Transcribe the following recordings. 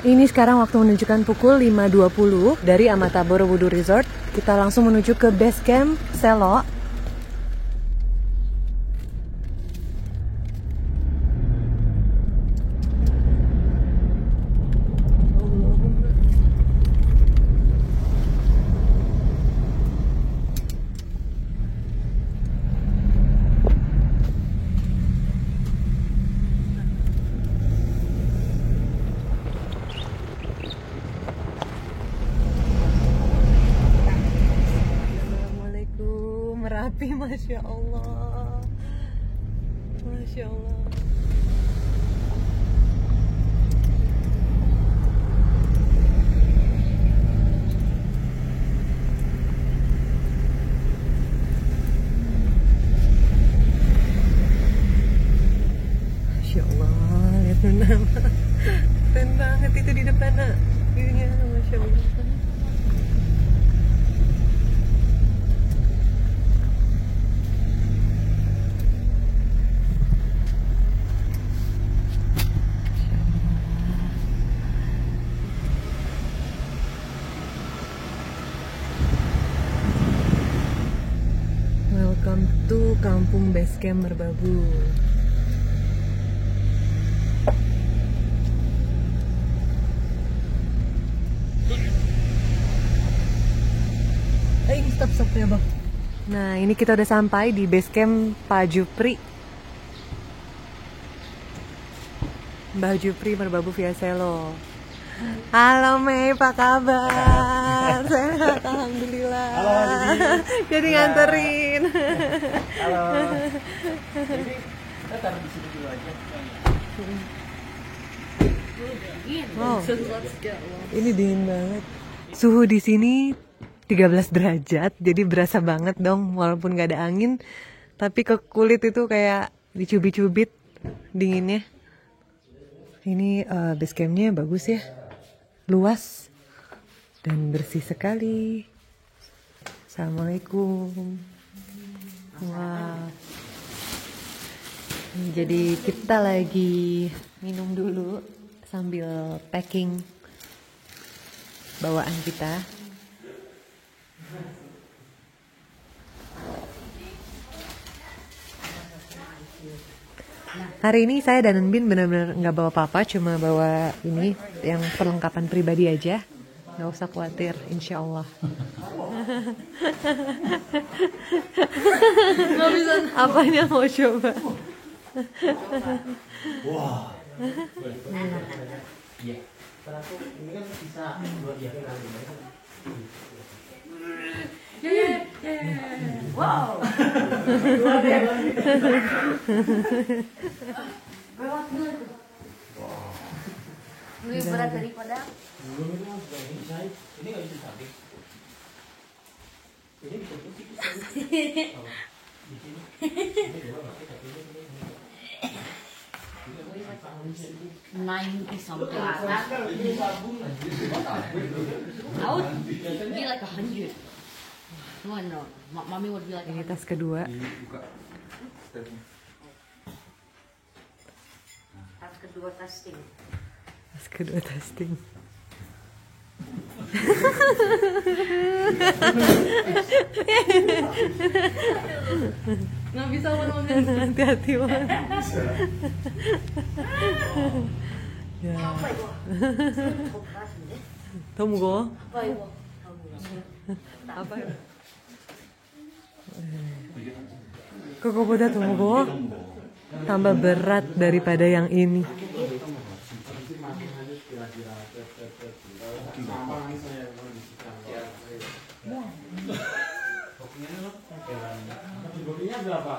Ini sekarang waktu menunjukkan pukul 5.20 dari Amata Borobudur Resort. Kita langsung menuju ke base camp Selo. Merapi, Masya Allah. Masya Allah. Masya Allah, lihat Nuna. Keren banget itu di depan, nak. View-nya, Masya Allah. Welcome to Kampung Basecamp Merbabu. Stop ya bang. Nah ini kita udah sampai di Basecamp Pak Jupri. Mbah Jupri Merbabu via Selo. Halo Mei, apa kabar? Sehat, alhamdulillah. Halo Didi. Jadi nganterin. Halo. Jadi kita taruh di sini dulu aja. Wow. Ini dingin banget. Suhu di sini 13 derajat, jadi berasa banget dong walaupun gak ada angin. Tapi ke kulit itu kayak dicubit-cubit dinginnya. Ini base campnya bagus ya, luas dan bersih sekali. Assalamualaikum. Wah. Jadi kita lagi minum dulu sambil packing bawaan kita. Hari ini saya dan Bin benar-benar nggak bawa apa-apa, cuma bawa ini yang perlengkapan pribadi aja. Nggak usah khawatir, insya Allah. Nggak bisa. Apanya mau coba? Wah. Iya. Ini kan bisa buat dia wow. Lebih berat daripada ini nggak bisa sabit. Ini bisa pusing. 90 something. I would be like 100. No. Mommy would be like. Ini tas kedua. Tas kedua testing. Tas kedua testing. Nggak bisa ngomong. Hati-hati banget. Ya. Tomugo. Apa ya? Kokoboda Tomugo tambah berat daripada yang ini. Kopinya berapa?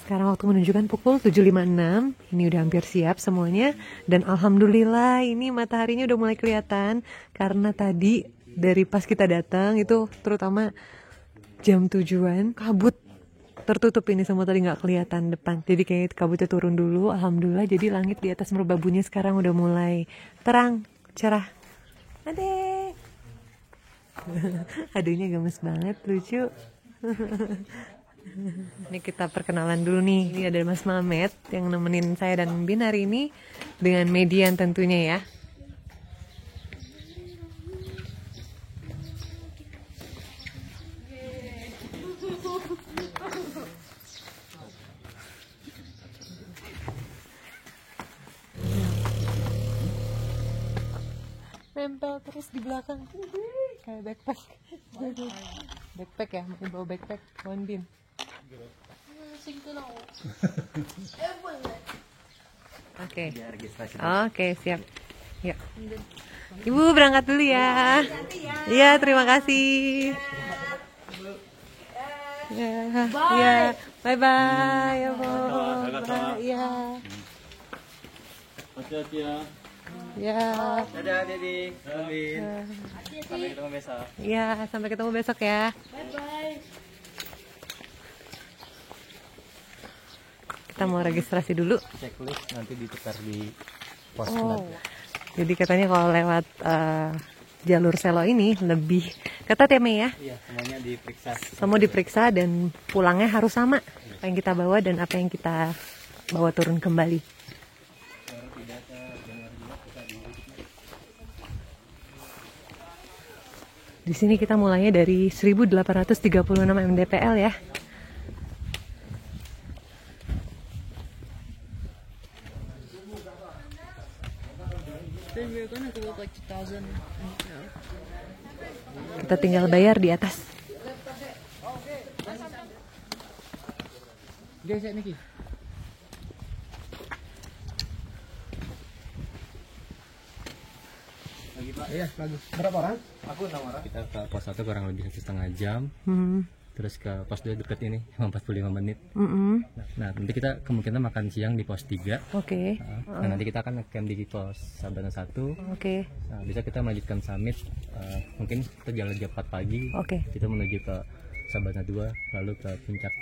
Sekarang waktu menunjukkan pukul 7.56. Ini udah hampir siap semuanya. Dan alhamdulillah ini mataharinya udah mulai kelihatan. Karena tadi dari pas kita datang itu terutama jam 7-an kabut tertutup ini semua, tadi nggak kelihatan depan. Jadi kayak kabutnya turun dulu. Alhamdulillah jadi langit di atas Merbabunya sekarang udah mulai terang, cerah. Adek. Adanya gemes banget, lucu. Ini kita perkenalan dulu nih. Ini ada Mas Mamet yang nemenin saya dan Bin hari ini dengan Median tentunya ya. Nempel terus di belakang kayak backpack. Backpack ya, mau bawa backpack Wan Bin. Oke. Oke, siap. Yuk. Ibu berangkat dulu ya. Iya, terima kasih. Ya, ya. Bye bye, ya, Bu. Iya. Hati-hati ya. Ya. Dadah, Dedi. Amin. Sampai ketemu besok. Iya, sampai ketemu besok ya. Kita mau registrasi dulu. Checklist nanti ditukar di pos. Jadi katanya kalau lewat jalur Selo ini lebih ketat ya Mei ya? Iya, semuanya diperiksa. Semua diperiksa dan pulangnya harus sama. Apa yang kita bawa dan apa yang kita bawa turun kembali. Di sini kita mulainya dari 1836 mdpl ya. Then we're gonna go like 2000. Kita tinggal bayar di atas. Gesek Niki. Lagi Pak. Iya, bagus. Berapa orang? Aku 6 orang. Kita ke pos 1 kurang lebih 1,5 jam. Terus ke pos 2 dekat ini 45 menit. Nah, nanti kita kemungkinan makan siang di pos 3. Oke. Nah, nanti kita akan camp di pos Sabana 1. Oke. Nah, bisa kita melanjutkan summit. Mungkin kita jalan jam 4 pagi. Oke. Kita menuju ke Sabana 2, lalu ke puncak.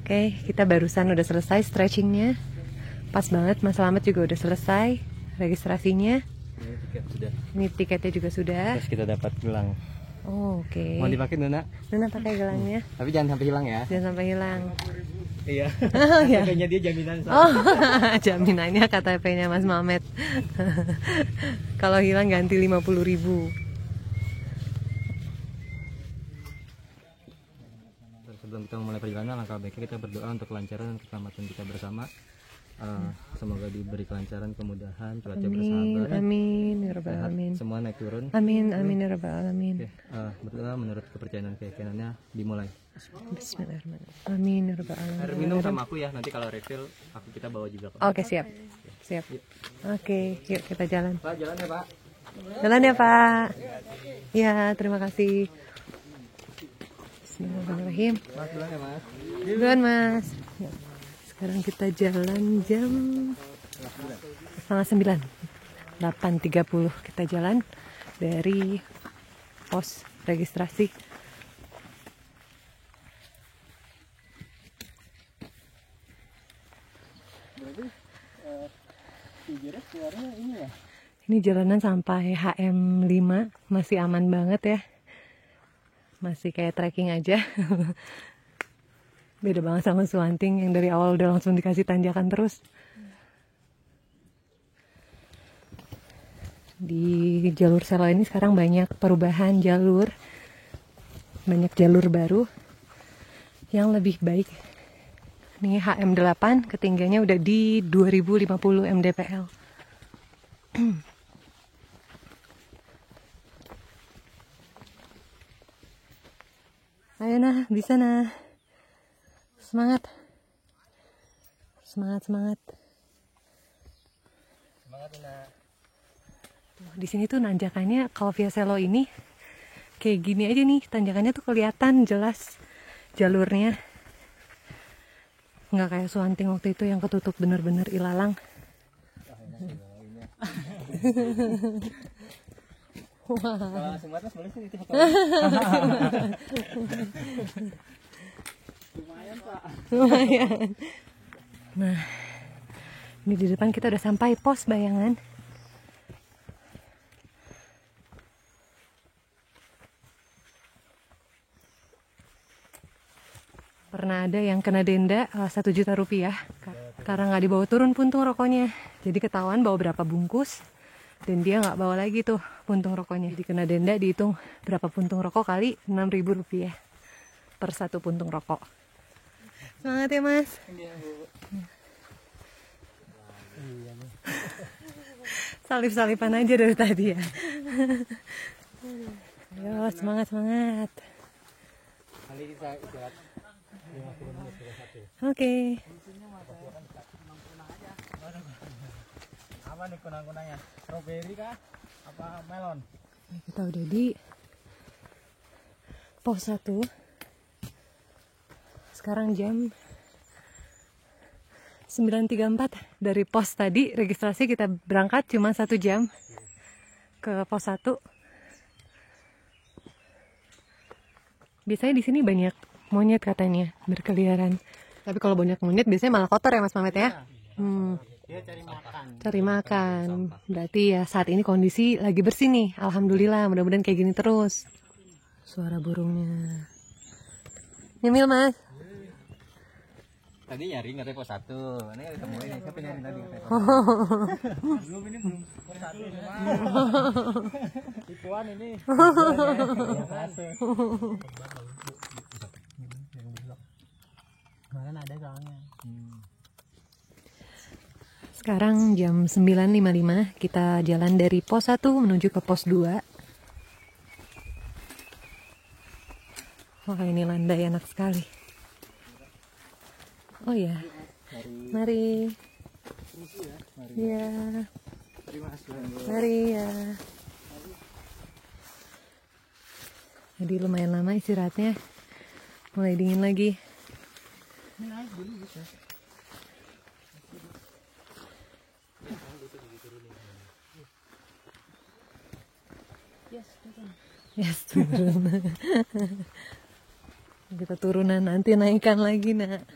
Oke, kita barusan udah selesai stretchingnya. Pas banget, Mas Slamet juga udah selesai registrasinya. Ini tiket sudah. Ini tiketnya juga sudah. Terus kita dapat gelang. Oh, oke. Mau dipakai Nuna? Nuna pakai gelangnya. Tapi jangan sampai hilang ya. Jangan sampai hilang. Iya. Ya. Kayaknya dia jaminan. Oh, jaminannya KTP-nya Mas Mamet. Kalau hilang ganti 50.000. Sebelum kita memulai perjalanan, langkah baiknya kita berdoa untuk kelancaran dan keselamatan kita bersama. Semoga diberi kelancaran, kemudahan, cuaca Amin, bersahabat, amin, ya rabbal sehat, alamin. semua naik turun. Amin, amin, ya rabbal alamin. Oke, berdoa menurut kepercayaan dan keyakinannya dimulai. Bismillahirrahmanirrahim. Amin, ya rabbal alamin. Air minum sama aku ya, nanti kalau refill kita bawa juga kok. Oke, siap. Siap. Oke, yuk kita jalan. Pak, jalan ya Pak. Jalan ya, Pak. Ya, terima kasih. Bismillahirrahmanirrahim. Mas, jalan ya Mas. Duluan, Mas. Ya. Sekarang kita jalan jam 8:30. 8.30 kita jalan dari pos registrasi. Ini jalanan sampai HM5 masih aman banget ya. Masih kayak trekking aja. Beda banget sama Suwanting yang dari awal udah langsung dikasih tanjakan terus. Di jalur Selo ini sekarang banyak perubahan jalur. Banyak jalur baru yang lebih baik. Ini HM8 ketinggiannya udah di 2050 mdpl. Ayo nah, bisa nah. Semangat. Semangat, semangat. Semangat Nuna. Di sini tuh nanjakannya kalau via Selo ini kayak gini aja nih, tanjakannya tuh kelihatan jelas jalurnya. Nggak kayak Suwanting waktu itu yang ketutup bener-bener ilalang. Wah. Kalau semuanya boleh sih itu foto. Lumayan Pak. Lumayan. Nah, ini di depan kita udah sampai pos Bayangan. Pernah ada yang kena denda 1 juta rupiah karena nggak dibawa turun puntung rokoknya. Jadi ketahuan bawa berapa bungkus dan dia nggak bawa lagi tuh puntung rokoknya. Jadi kena denda, dihitung berapa puntung rokok kali 6.000 rupiah per 1 puntung rokok. Semangat ya Mas. Salip-salipan aja dari tadi ya. Ayo semangat. Kali kita istirahat 50 menit sudah satu. Oke. Apa nih kunang-kunangnya? Strawberry kah? Apa melon? Kita udah di pos 1. Sekarang jam 9.34. Dari pos tadi registrasi kita berangkat cuma 1 jam ke pos 1. Biasanya di sini banyak monyet katanya berkeliaran. Tapi kalau banyak monyet biasanya malah kotor ya Mas Mamet ya? Dia cari makan. Cari makan. Berarti ya saat ini kondisi lagi bersih nih. Alhamdulillah, mudah-mudahan kayak gini terus. Suara burungnya. Nyemil Mas. Tadi nyari nggak pos 1. Ini ketemu ini. Siapa nyari tadi? Belum ini belum pos 1 cuma. Tipuan ini. Kemarin ada soalnya. Sekarang jam 9.55, kita jalan dari pos 1 menuju ke pos 2. Wah, ini landai enak sekali. Oh ya, mari. Iya. Mari ya. Jadi lumayan lama istirahatnya. Mulai dingin lagi. Yes, turun. Kita turunan nanti naikkan lagi nak.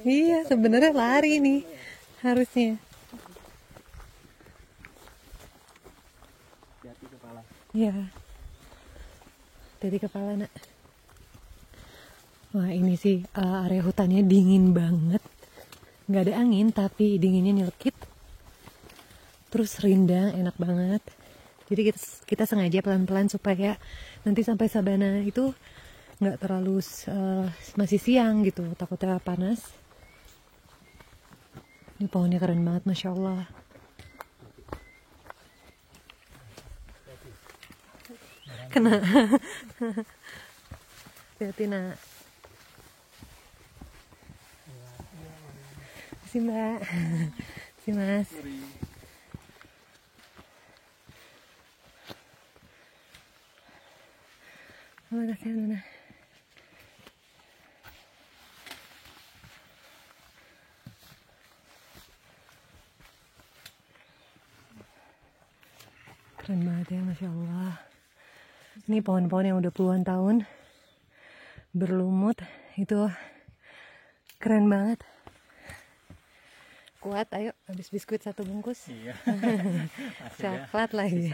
Iya, sebenarnya lari nih harusnya. Hati kepala. Iya. Dari kepala nak. Wah ini sih area hutannya dingin banget. Nggak ada angin tapi dinginnya nyelekit. Terus rindang, enak banget. Jadi kita sengaja pelan-pelan supaya nanti sampai sabana itu nggak terlalu masih siang gitu, takutnya panas. Ini pohonnya keren banget, Masya Allah. Kena. Hati-hati nak. Si Mbak. Si Mas. Terima kasih Luna. Keren banget ya, Masya Allah. Ini pohon-pohon yang udah puluhan tahun berlumut, itu keren banget. Kuat, ayo habis biskuit 1 bungkus. Iya. Coklat lagi.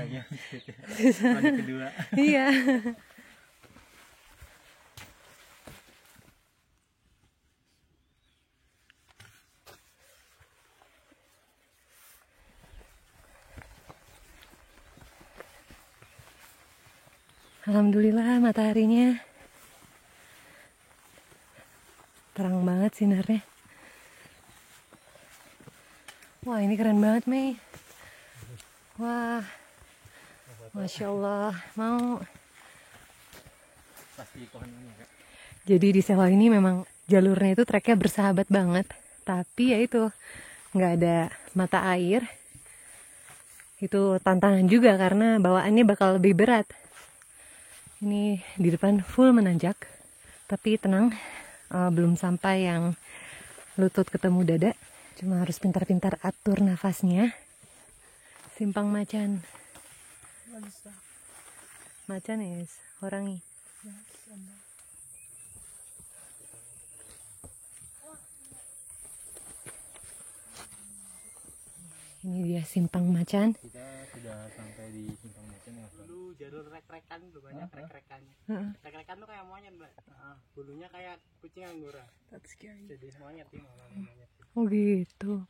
Sisanya lanjut kedua. Iya. Alhamdulillah mataharinya terang banget sinarnya. Wah ini keren banget Mei. Wah, Masya Allah. Mau. Pasti pohon ini ya. Jadi di sawah ini memang jalurnya itu treknya bersahabat banget. Tapi ya itu nggak ada mata air. Itu tantangan juga karena bawaannya bakal lebih berat. Ini di depan full menanjak, tapi tenang, belum sampai yang lutut ketemu dada. Cuma harus pintar-pintar atur nafasnya. Simpang Macan. Macan is orangi. Ini dia Simpang Macan. Kita sudah sampai di Simpang Macan ya. jalur rek-rekan tuh banyak rek-rekannya. Rek-rekan tuh kayak monyet mbak, bulunya kayak kucing anggora. That's scary. Jadi monyet nih monyet. Oh gitu.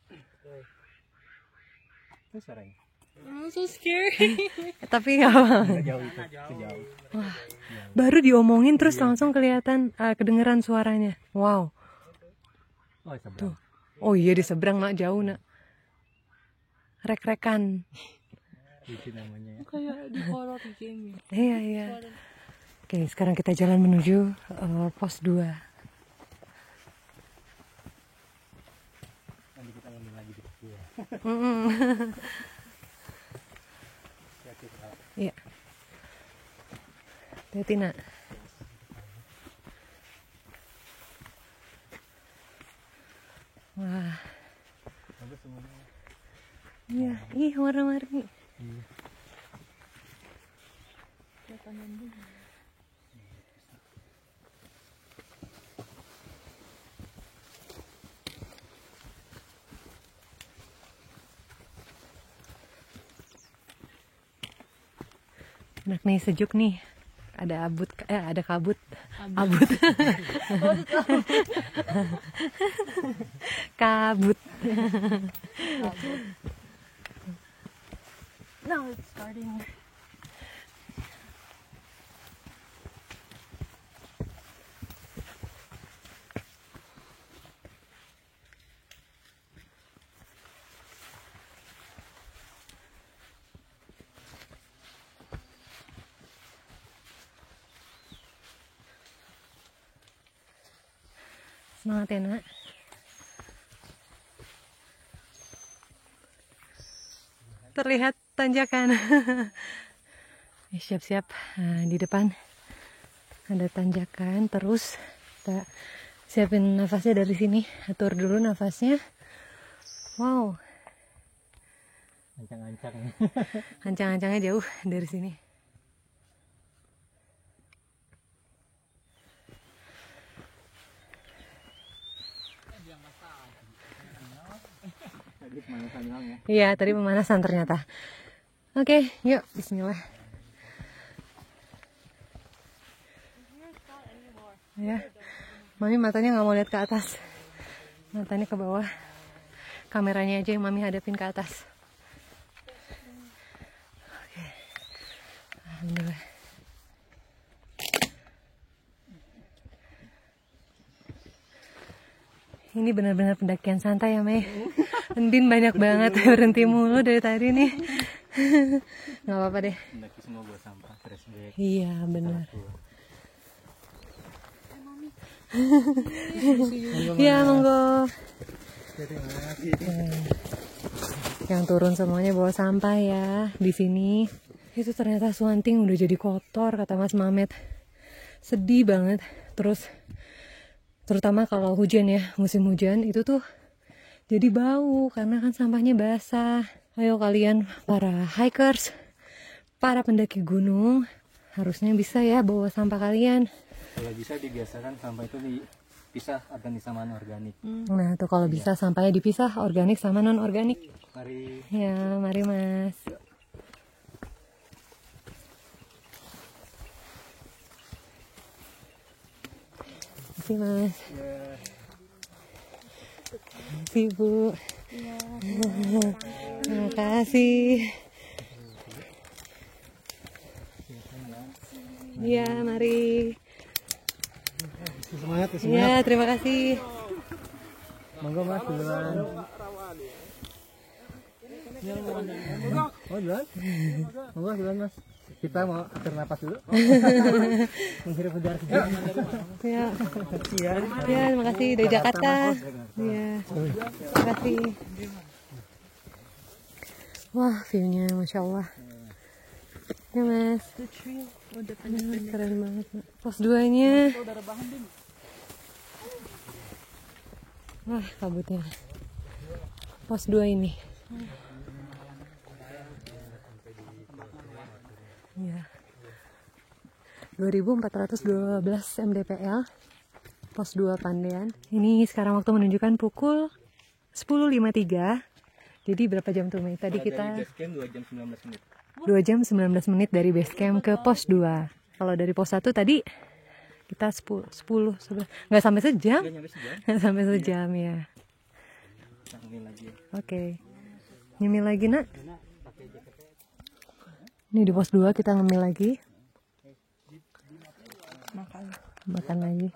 Itu suaranya. I'm so scary. Tapi nggak apa. Jauh itu, jauh. Wah, baru diomongin terus langsung kelihatan kedengeran suaranya. Wow. Oh seberang. Tuh. Oh iya di seberang nak, jauh nak. Rek-rekan. Itu namanya ya. Kayak di horor game. Iya. Oke, sekarang kita jalan menuju pos 2. Nanti kita ngambil lagi di pos 2. Iya. Hati-hati nak. Wah. Bagus semuanya. Iya, ih warna-warni. Iya. Enak nih, sejuk nih. Ada ada kabut. Abut. Kabut. Now it's starting. Semangat ya nak. Terlihat tanjakan. Siap-siap. Di depan ada tanjakan. Terus kita siapin nafasnya dari sini. Atur dulu nafasnya. Wow. Ancang-ancang. Ancang-ancangnya jauh dari sini. Tadi pemanasan doang ya. Iya, tadi pemanasan ternyata. Oke, yuk, bismillah. Ya, Mami matanya nggak mau lihat ke atas. Matanya ke bawah. Kameranya aja yang Mami hadapin ke atas. Oke. Alhamdulillah. Ini benar-benar pendakian santai ya, Mei. Endin banyak banget berhenti mulu dari tadi nih. Nggak apa-apa deh. Mendaki semua buat sampah, trash bag. Iya, benar. Iya, monggo. Yang turun semuanya bawa sampah ya di sini. Itu ternyata Suanting udah jadi kotor kata Mas Mamet. Sedih banget. Terus terutama kalau hujan ya, musim hujan itu tuh jadi bau karena kan sampahnya basah. Ayo kalian para hikers, para pendaki gunung, harusnya bisa ya bawa sampah kalian. Kalau bisa dibiasakan sampah itu dipisah organik sama non-organik. Nah tuh kalau bisa sampahnya dipisah organik sama non-organik. Mari. Ya, mari Mas. Terima kasih Mas. Terima kasih Bu. Terima kasih. Iya, mari. Semangat ya, Iya, terima kasih. Monggo Mas duluan. Oh duluan? Monggo duluan Mas. Kita mau atur napas dulu. Menghirup udara segar. Ya. Ya, terima kasih dari Jakarta. Ya. Terima kasih. Wah, view-nya Masya Allah. Ya Mas. Keren banget. Pos 2-nya. Wah, kabutnya. Pos 2 ini. Ya. 2412 mdpl. Pos 2 Pandean. Ini sekarang waktu menunjukkan pukul 10.53. Jadi berapa jam tuh Mei? Tadi kita 2 jam 19 menit. 2 jam 19 menit dari base camp ke pos 2. Kalau dari pos 1 tadi kita 10 nggak sampai sejam. Nggak sampai sejam ya. Oke. Nyemil lagi nak. Ini di pos 2 kita ngemil lagi. Makan lagi.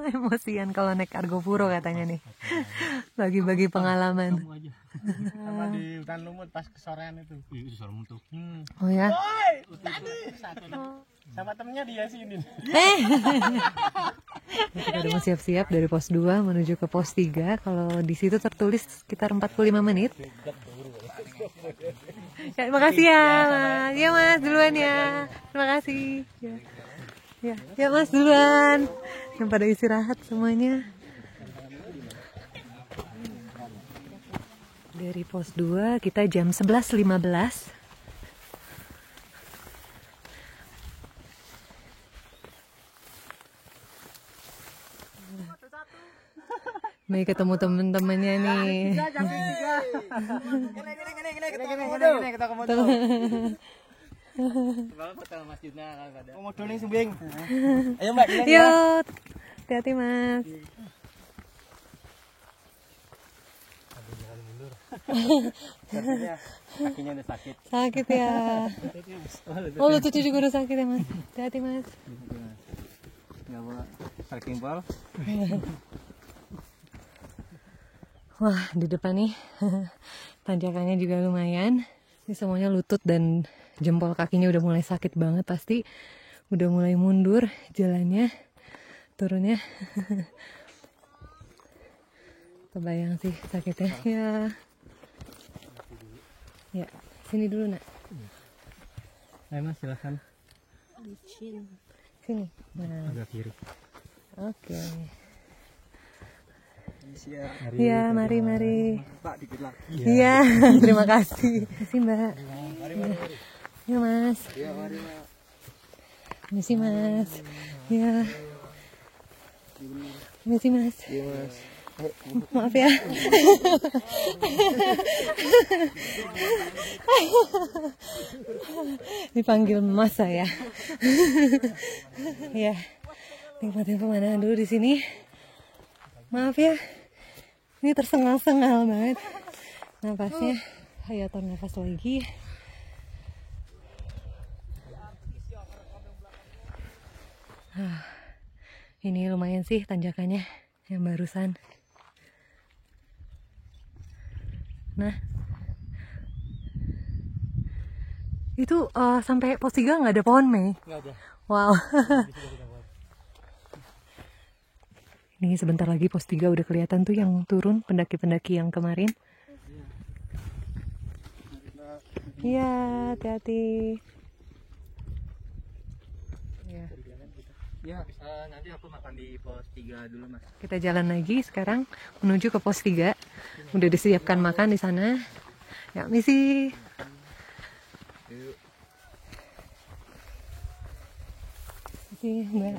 Emosian kalau naik Argo Puro katanya nih. Bagi-bagi pengalaman. Sama di hutan lumut pas kesorean itu. Oh ya. Sama temennya dia sini. Kita udah mau siap-siap dari pos 2 menuju ke pos 3. Kalau di situ tertulis sekitar 45 menit. Ya, terima kasih ya, Mas. Ya, Mas, duluan ya. Terima kasih. Ya, Mas, duluan. Yang pada istirahat semuanya. Dari pos 2 kita jam 11.15. Nih ketemu temen-temennya nih. Ayo Mbak, Yuk, hati-hati Mas. kakinya udah sakit. Sakit ya. Oh, lutut juga udah sakit ya Mas. Hati-hati Mas. Enggak bawa trekking ball. Wah, di depan nih tanjakannya juga lumayan. Ini semuanya lutut dan jempol kakinya udah mulai sakit banget pasti. Udah mulai mundur jalannya, turunnya. Kebayang sih sakitnya. Ya, sini dulu nak. Ayo Mas, silakan. Sini. Nah, Agak kiri. oke. Iya, mari. Pak dikit lah. Iya, terima kasih. Terima kasih Mbak. Ya Mas. Iya, mari Mbak. Misi Mas. Ya. Misi Mas. Iya, Mas. Maaf ya. Dipanggil Mas saya. Ya. Nikmatin pemandangan dulu di sini. Maaf ya. Ini tersengal-sengal banget napasnya. Ayo atur nafas lagi. Ini lumayan sih tanjakannya yang barusan. Nah, itu sampai pos 3 nggak ada pohon Mei? Nggak ada. Wow. Ini sebentar lagi pos 3 udah kelihatan tuh yang turun pendaki-pendaki yang kemarin. Iya, hati-hati. Ya, nanti aku makan di pos 3 dulu Mas. Kita jalan lagi sekarang menuju ke pos 3. Udah disiapkan makan di sana. Ya, misi. Misi, Mbak.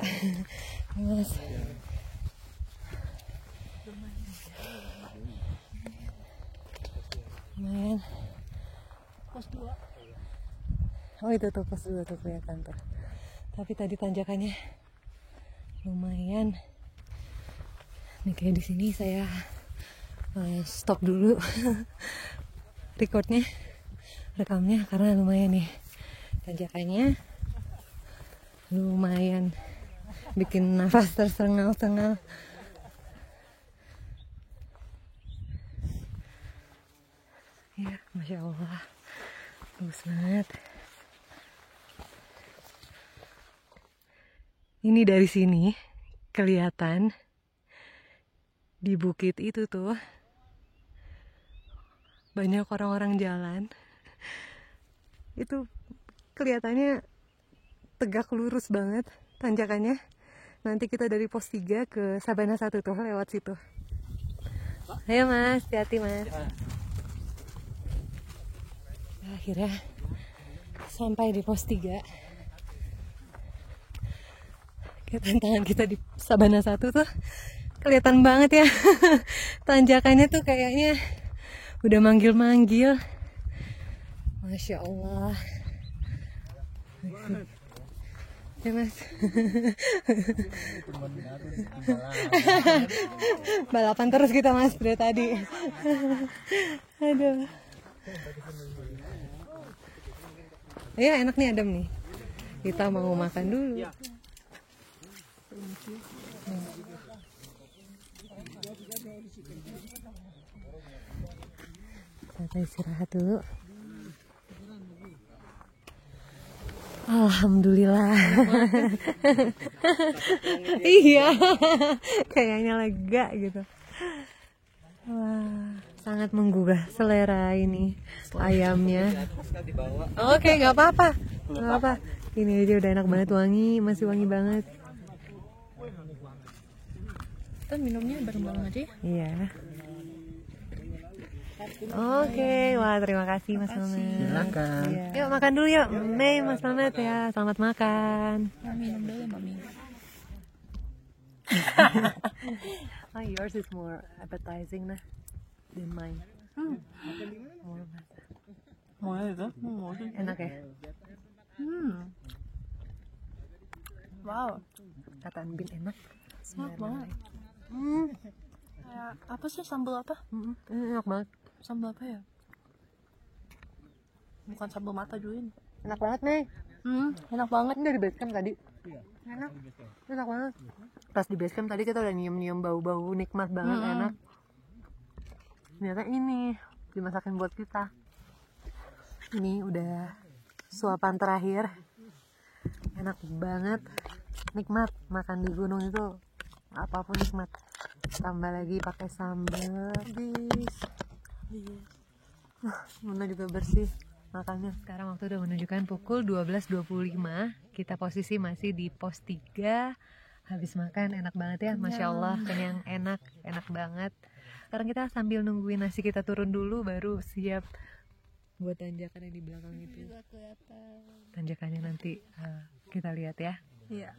Mas. Lumayan. Pos 2. Oh, itu tuh pos 2 tuh kelihatan tuh. Tapi tadi tanjakannya lumayan. Nih kayak di sini saya stop dulu rekamnya karena lumayan nih tanjakannya lumayan bikin nafas tersengal-sengal. Ya, Masya Allah, bagus banget. Ini dari sini kelihatan di bukit itu tuh banyak orang-orang jalan. Itu kelihatannya tegak lurus banget tanjakannya. Nanti kita dari pos 3 ke Sabana 1 tuh lewat situ. Ayo Mas, hati-hati Mas. Akhirnya sampai di pos 3. Tantangan kita di Sabana 1 tuh Kelihatan banget ya. Tanjakannya tuh kayaknya udah manggil-manggil. Masya Allah. Ya mas. Balapan terus kita mas dari tadi. Aduh. Ya enak nih adem nih. Kita mau makan dulu. Kita istirahat dulu. Alhamdulillah. Iya, kayaknya lega gitu. Wah, sangat menggugah selera ini ayamnya. Oke, nggak apa-apa, nggak apa. Ini aja udah enak banget, wangi, masih wangi banget. Kita minumnya bareng-bareng aja ya? Iya. Oke, wah terima kasih Mas Mamet. Silakan. Iya. Yuk makan dulu yuk, Mei Mas Mamet ya. Selamat makan. Minum dulu Mami. Oh, yours is more appetizing nah than mine. More masak. Mau itu? Enak ya? Wow, Kata Bin enak. enak banget. Kayak apa sih sambal apa? Enak banget. Sambal apa ya? Bukan sambal mata dulu ini. Enak banget Mei. Enak banget. Ini dari base camp tadi. Enak. Enak banget. Pas di base camp tadi kita udah nyium-nyium bau-bau nikmat banget, enak. Ternyata ini dimasakin buat kita. Ini udah suapan terakhir. Enak banget. Nikmat makan di gunung itu apapun nikmat. Tambah lagi pakai sambal. Muna juga bersih makannya. Sekarang waktu udah menunjukkan pukul 12.25. Kita posisi masih di pos 3. Habis makan enak banget ya, Masya Allah, kenyang, enak banget. Sekarang kita sambil nungguin nasi kita turun dulu, baru siap buat tanjakan yang di belakang itu. Tanjakannya nanti kita lihat ya. Iya.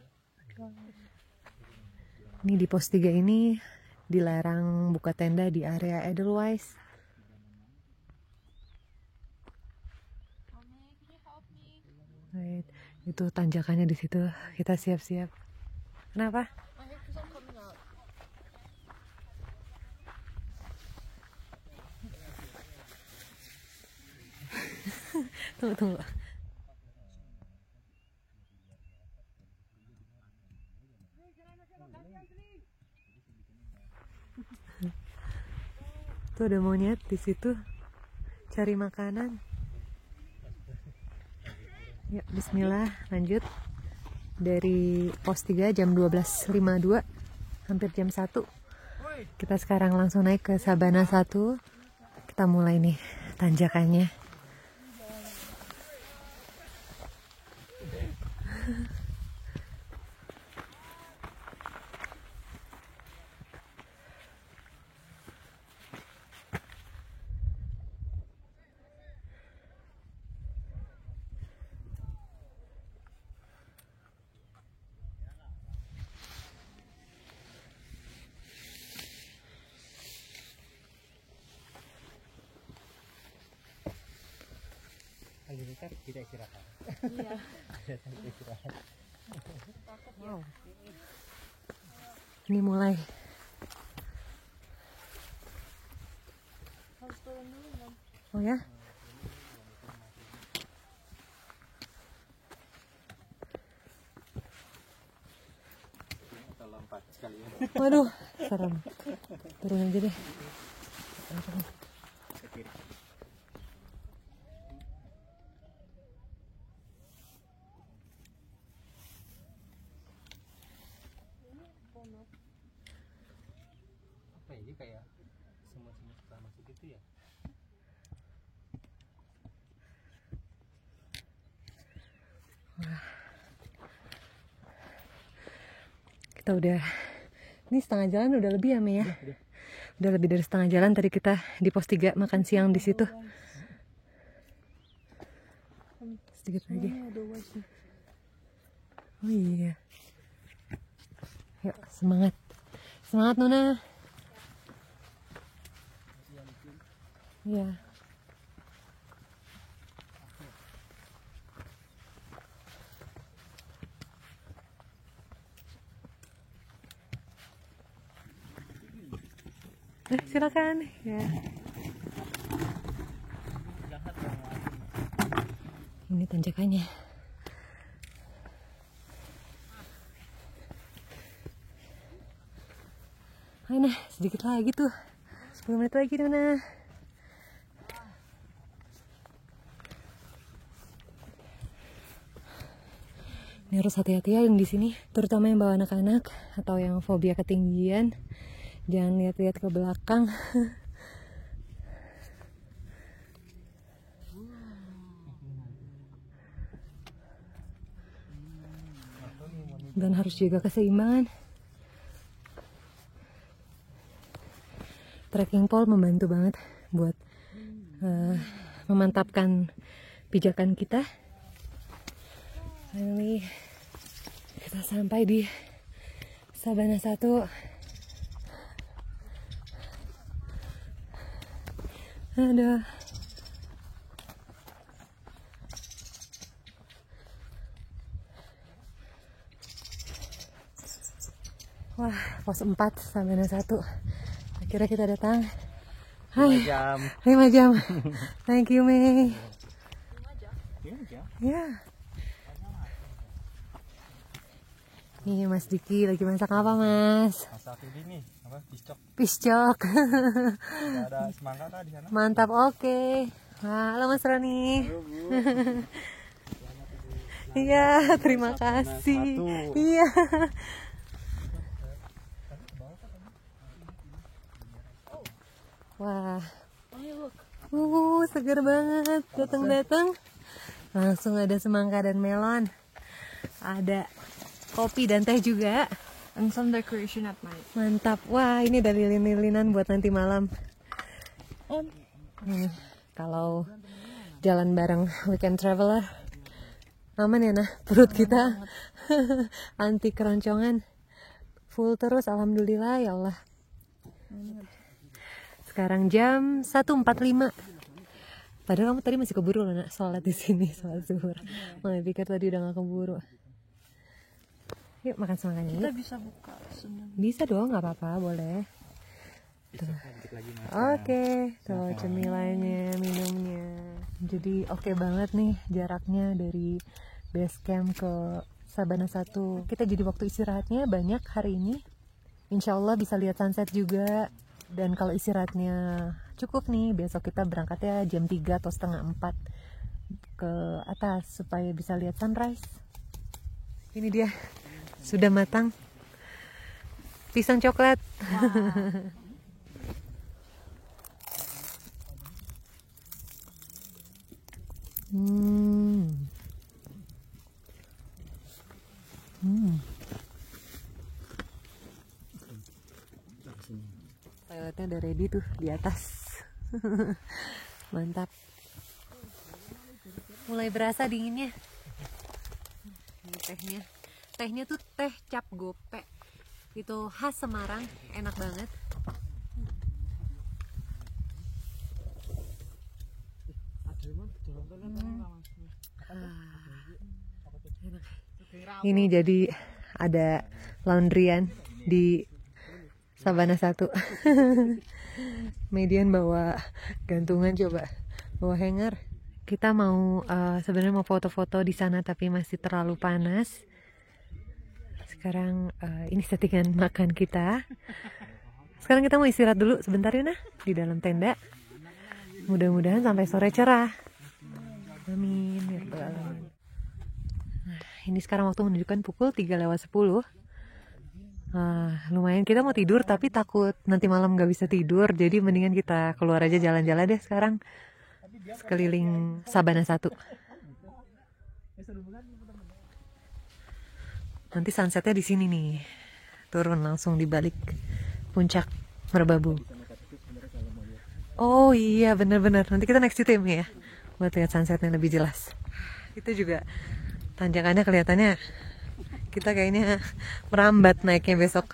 Ini di pos 3 ini dilarang buka tenda di area Edelweiss. Right. Itu tanjakannya di situ. Kita siap-siap. Kenapa? Tunggu. Tuh ada monyet di situ cari makanan. Ya, bismillah, lanjut. Dari pos 3 jam 12.52 hampir jam 1. Kita sekarang langsung naik ke Sabana 1. Kita mulai nih tanjakannya. Kita istirahat. Iya. Istirahat. Wow. Ini mulai. Harus turun dulu kan? Oh ya? Kita lompat sekalian. Waduh, serem. Turun aja deh. Apa ini kayak semut-semut suka masuk itu ya? Kita udah, ini setengah jalan udah lebih ya Mei ya? Udah lebih dari setengah jalan. Tadi kita di pos 3 makan siang di situ. Sedikit lagi. Oh iya. Yuk semangat. Semangat Nona. Iya. Silakan ya. Ini tanjakannya. Ayo nah, sedikit lagi tuh. 10 menit lagi Nona. Ini harus hati-hati ya yang di sini, terutama yang bawa anak-anak atau yang fobia ketinggian. Jangan lihat-lihat ke belakang. Dan harus jaga keseimbangan. Trekking pole membantu banget buat memantapkan pijakan kita. Finally, kita sampai di Sabana 1. Aduh. Wah, pos 4 Sabana 1. Akhirnya kita datang. 5 jam. 5 jam. Thank you, Mei. 5 jam? Ya. Nih Mas Diki lagi masak apa Mas? Masak ini nih, apa? Piscok. Piscok. Udah ada semangka kah di sana? Mantap, oke. Halo Mas Roni. Halo, Bu. Iya, terima kasih. Iya. Wah. Seger banget. Datang-datang langsung ada semangka dan melon. Ada kopi dan teh juga. And some decoration at night. Mantap. Wah, ini dari lilin-lilinan buat nanti malam. Kalau jalan bareng weekend traveler, aman ya nah, perut kita anti keroncongan. Full terus, alhamdulillah ya Allah. Sekarang jam 1.45. Padahal kamu tadi masih keburu loh nak, sholat di sini, sholat zuhur. Mama pikir tadi udah gak keburu. Yuk makan semangkanya Kita yuk. bisa buka senang. Bisa dong, nggak apa-apa, boleh. Oke, tuh cemilannya, minumnya. Jadi oke banget nih jaraknya dari base camp ke Sabana 1. Kita jadi waktu istirahatnya banyak hari ini. Insya Allah bisa lihat sunset juga. Dan kalau istirahatnya cukup nih, besok kita berangkatnya jam 3 atau setengah 4 ke atas supaya bisa lihat sunrise. Ini dia, sudah matang. Pisang coklat. Toiletnya udah ready tuh di atas. Mantap. Mulai berasa dinginnya. Ini tehnya. Tehnya tuh teh cap gope. Itu khas Semarang, enak banget. Ini jadi ada laundryan di Sabana 1. Median bawa gantungan, coba bawa hanger. Kita mau sebenarnya mau foto-foto di sana tapi masih terlalu panas. Sekarang ini settingan makan kita. Sekarang kita mau istirahat dulu sebentar ya nah di dalam tenda. Mudah-mudahan sampai sore cerah. Amin ya Rabbal alamin. Nah, ini sekarang waktu menunjukkan pukul 3:10. Lumayan, kita mau tidur tapi takut nanti malam gak bisa tidur. Jadi mendingan kita keluar aja jalan-jalan deh sekarang. Sekeliling Sabana 1. Nanti sunsetnya di sini nih. Turun langsung di balik puncak Merbabu. Oh iya bener-bener. Nanti kita next time ya. Buat lihat sunsetnya lebih jelas. Itu juga tanjakannya kelihatannya kita kayaknya merambat naiknya besok.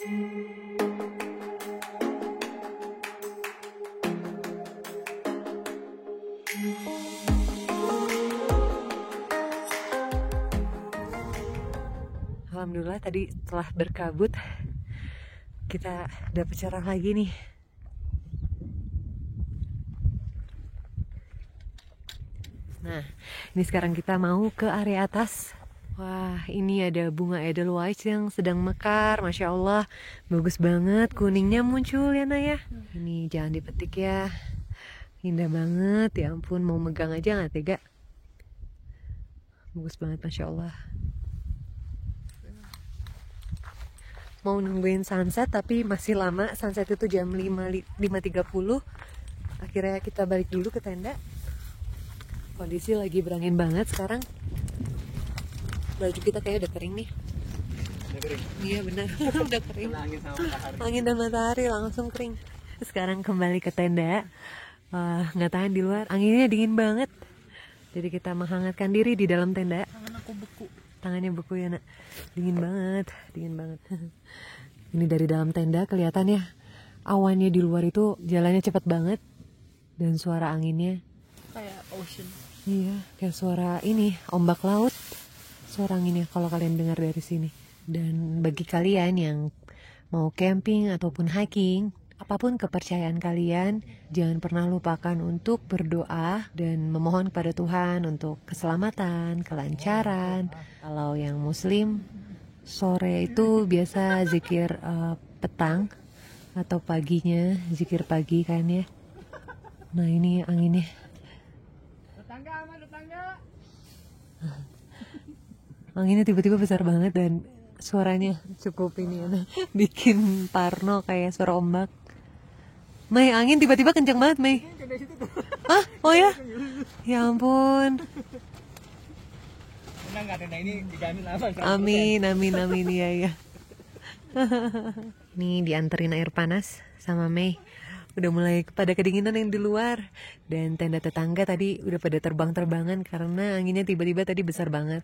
Alhamdulillah tadi setelah berkabut kita dapat cerah lagi nih. Nah, ini sekarang kita mau ke area atas. Wah, ini ada bunga Edelweiss yang sedang mekar, Masya Allah. Bagus banget, kuningnya muncul ya Naya. Ini jangan dipetik ya. Indah banget, ya ampun, mau megang aja nggak tega. Bagus banget, Masya Allah. Mau nungguin sunset tapi masih lama. Sunset itu jam 5.30. Akhirnya kita balik dulu ke tenda. Kondisi lagi berangin banget sekarang. Baju kita kayak udah kering nih. Udah kering. Iya benar. Udah kering. Angin sama matahari. Angin dan matahari langsung kering. Sekarang kembali ke tenda. Nggak tahan di luar. Anginnya dingin banget. Jadi kita menghangatkan diri di dalam tenda. Tangan aku beku. Tangannya beku ya nak. Dingin banget. Dingin banget. Ini dari dalam tenda kelihatan ya. Awannya di luar itu jalannya cepat banget. Dan suara anginnya. Kayak ocean. Iya, kayak suara ini, ombak laut. Suara anginnya kalau kalian dengar dari sini. Dan bagi kalian yang mau camping ataupun hiking, apapun kepercayaan kalian, jangan pernah lupakan untuk berdoa dan memohon kepada Tuhan untuk keselamatan, kelancaran. Kalau yang muslim, sore itu biasa zikir petang atau paginya, zikir pagi kan ya. Nah ini anginnya. Anginnya tiba-tiba besar banget dan suaranya cukup ini ya, bikin parno kayak suara ombak. Mei, angin tiba-tiba kenceng banget, Mei. Hah? Oh ya? Ya ampun. Tenang nggak tenda ini dijamin aman. Amin, amin, amin, ya ya. Nih dianterin air panas sama Mei. Udah mulai pada kedinginan yang di luar. Dan tenda tetangga tadi udah pada terbang-terbangan karena anginnya tiba-tiba tadi besar banget.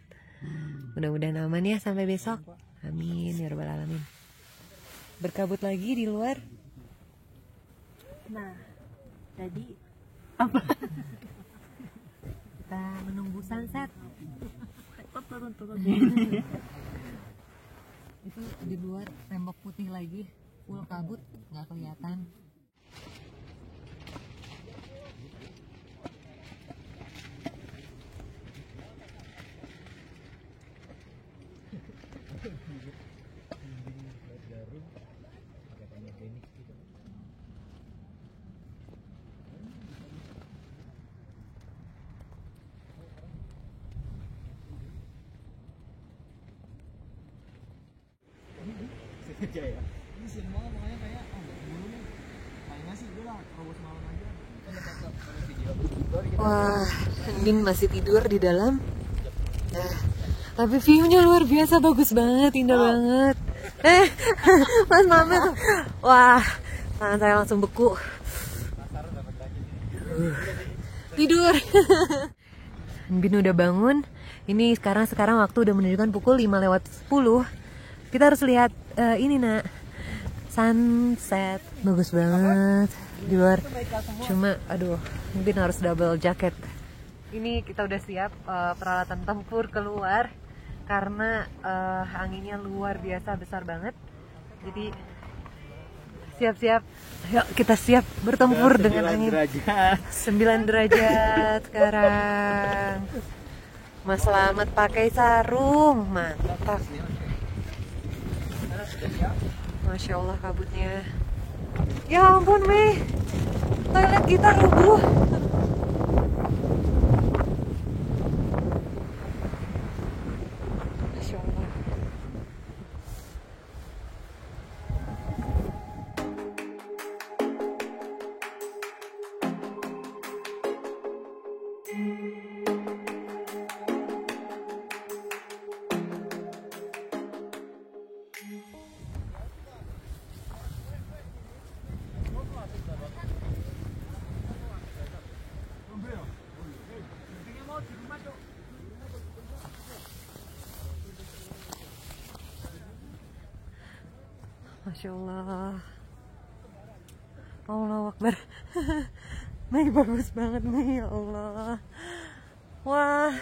Mudah-mudahan aman ya sampai besok. Amin ya rabbal alamin. Berkabut lagi di luar. Nah, tadi apa? Kita menunggu sunset. Turun. Itu di luar tembok putih lagi, full kabut, nggak kelihatan. Ya. Ini semua makanya kayak dulu nih kayak ngasih gue lah robos malam aja. Wah, Andin masih tidur di dalam. Nah, tapi view-nya luar biasa, bagus banget, indah banget. Mas Mame tuh, wah, tangan saya langsung beku. Tidur. Andin udah bangun. Ini sekarang waktu udah menunjukkan pukul 5:10. Kita harus lihat ini nak, sunset, bagus banget di luar. Cuma aduh, mungkin harus double jacket. Ini kita udah siap peralatan tempur keluar karena anginnya luar biasa besar banget. Jadi siap-siap, yuk kita siap bertempur dengan angin. 9 derajat sekarang. Mas Slamet pakai sarung, mantap. Masya Allah kabutnya. Ya ampun Mei, toilet kita rubuh. Masya Allah. Masya Allah. Allahu Akbar. Mei bagus banget Mei, ya Allah. Wah.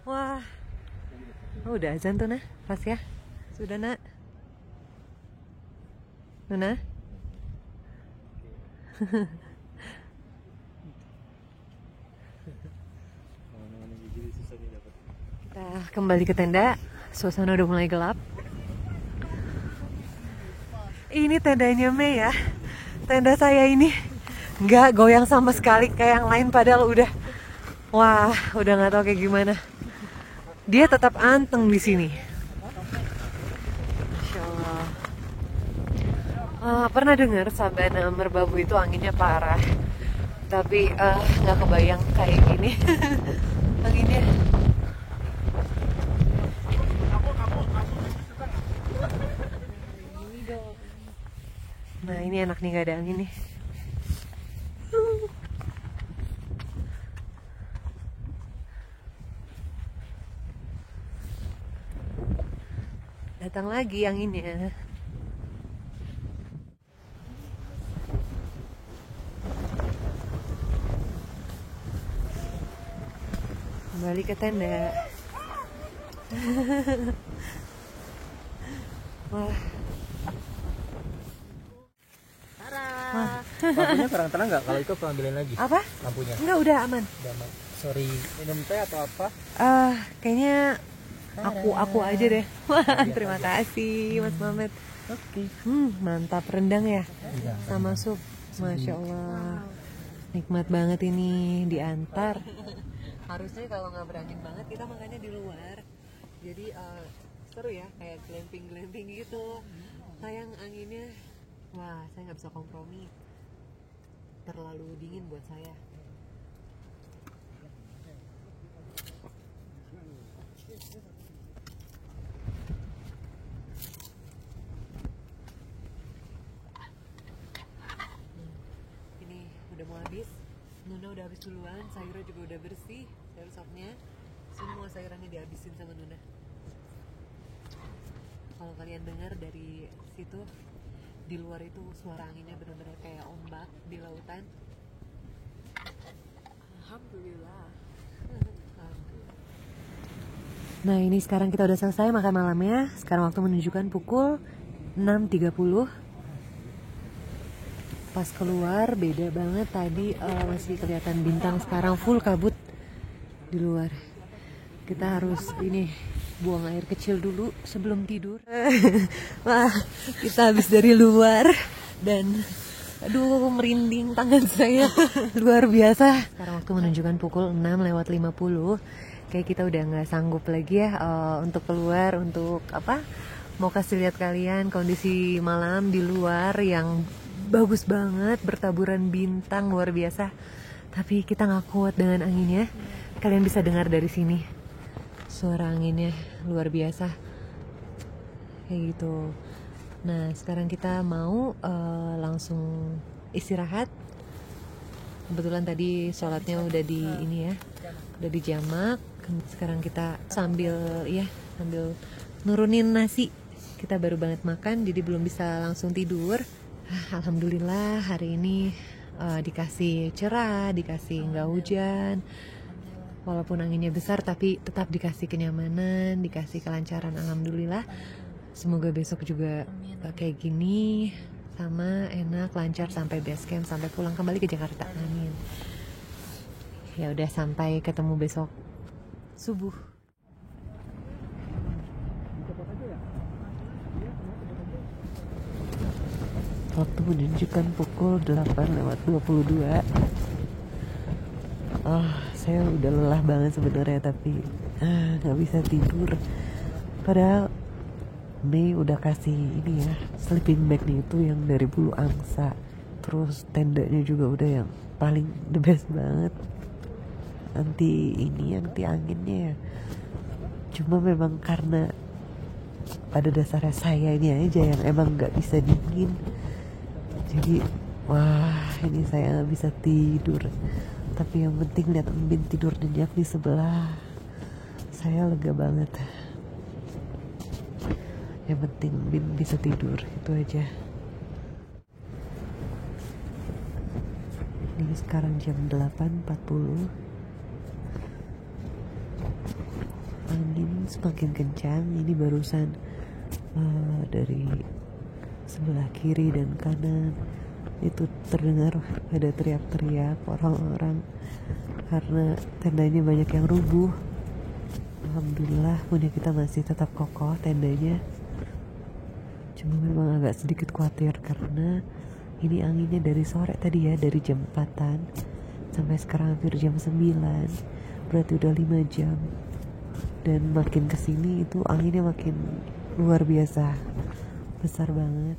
Wah. Oh, udah azan tuh nah, pas ya. Sudah nak. Nuna. Kita kembali ke tenda. Suasana udah mulai gelap. Ini tendanya Mei ya. Tenda saya ini nggak goyang sama sekali kayak yang lain, padahal udah, wah, udah nggak tahu kayak gimana. Dia tetap anteng di sini. Masya Allah. Pernah dengar Sabana Merbabu itu anginnya parah, tapi nggak kebayang kayak gini anginnya. Nah ini enak nih, gak ada angin nih. Datang lagi anginnya. Kembali ke tenda. Wah. Lampunya kurang tenang nggak? Kalau itu aku ambilin lagi. Apa? Lampunya. Enggak, udah aman. Udah aman. Sorry, minum teh atau apa? Kayaknya aku aja deh. Wah, terima kasih Mas Mamet. Oke. Mantap, rendang ya. Iya. Sama sup. Masya Allah. Nikmat banget ini diantar. Harusnya kalau nggak berangin banget kita makannya di luar. Jadi seru ya, kayak glamping gitu. Sayang anginnya. Wah, saya nggak bisa kompromi. Terlalu dingin buat saya. Ini udah mau habis. Nuna udah habis duluan. Sayurnya juga udah bersih. Sayur sopnya. Semua sayurannya dihabisin sama Nuna. Kalau kalian dengar dari situ, di luar itu suara anginnya benar-benar kayak ombak di lautan. Alhamdulillah. Nah ini sekarang kita udah selesai makan malamnya. Sekarang waktu menunjukkan pukul 6.30. Pas keluar beda banget, tadi masih kelihatan bintang, sekarang full kabut di luar. Kita harus buang air kecil dulu sebelum tidur. Wah, kita habis dari luar dan aduh merinding tangan saya. Luar biasa. Sekarang waktu menunjukkan pukul 6:50. Kayak kita udah nggak sanggup lagi ya untuk keluar, untuk mau kasih lihat kalian kondisi malam di luar yang bagus banget, bertaburan bintang luar biasa. Tapi kita nggak kuat dengan anginnya. Kalian bisa dengar dari sini suara anginnya luar biasa kayak gitu. Nah sekarang kita mau langsung istirahat. Kebetulan tadi sholatnya udah udah dijamak. Sekarang kita sambil nurunin nasi. Kita baru banget makan, jadi belum bisa langsung tidur. Alhamdulillah hari ini dikasih cerah, dikasih nggak hujan. Walaupun anginnya besar tapi tetap dikasih kenyamanan, dikasih kelancaran. Alhamdulillah. Semoga besok juga kayak gini, sama enak, lancar sampai base camp, sampai pulang kembali ke Jakarta. Amin. Ya udah, sampai ketemu besok subuh. Waktu menunjukkan pukul 8:22. Saya udah lelah banget sebenarnya, tapi nggak bisa tidur. Padahal Mei udah kasih sleeping bag nih, itu yang dari bulu angsa. Terus tendanya juga udah yang paling the best banget. Anti anginnya ya. Cuma memang karena pada dasarnya saya ini aja yang emang nggak bisa dingin. Jadi wah, ini saya nggak bisa tidur. Tapi yang penting lihat Embin tidur nyenyak di sebelah, saya lega banget. yang penting bisa tidur, itu aja. Ini sekarang jam 8.40. Angin semakin kencang. Ini barusan dari sebelah kiri dan kanan itu terdengar ada teriak-teriak orang-orang karena tendanya banyak yang rubuh. Alhamdulillah punya kita masih tetap kokoh tendanya. Cuma memang agak sedikit khawatir karena ini anginnya dari sore tadi ya, dari jam 4-an sampai sekarang hampir jam 9. Berarti udah 5 jam. Dan makin kesini itu anginnya makin luar biasa, besar banget.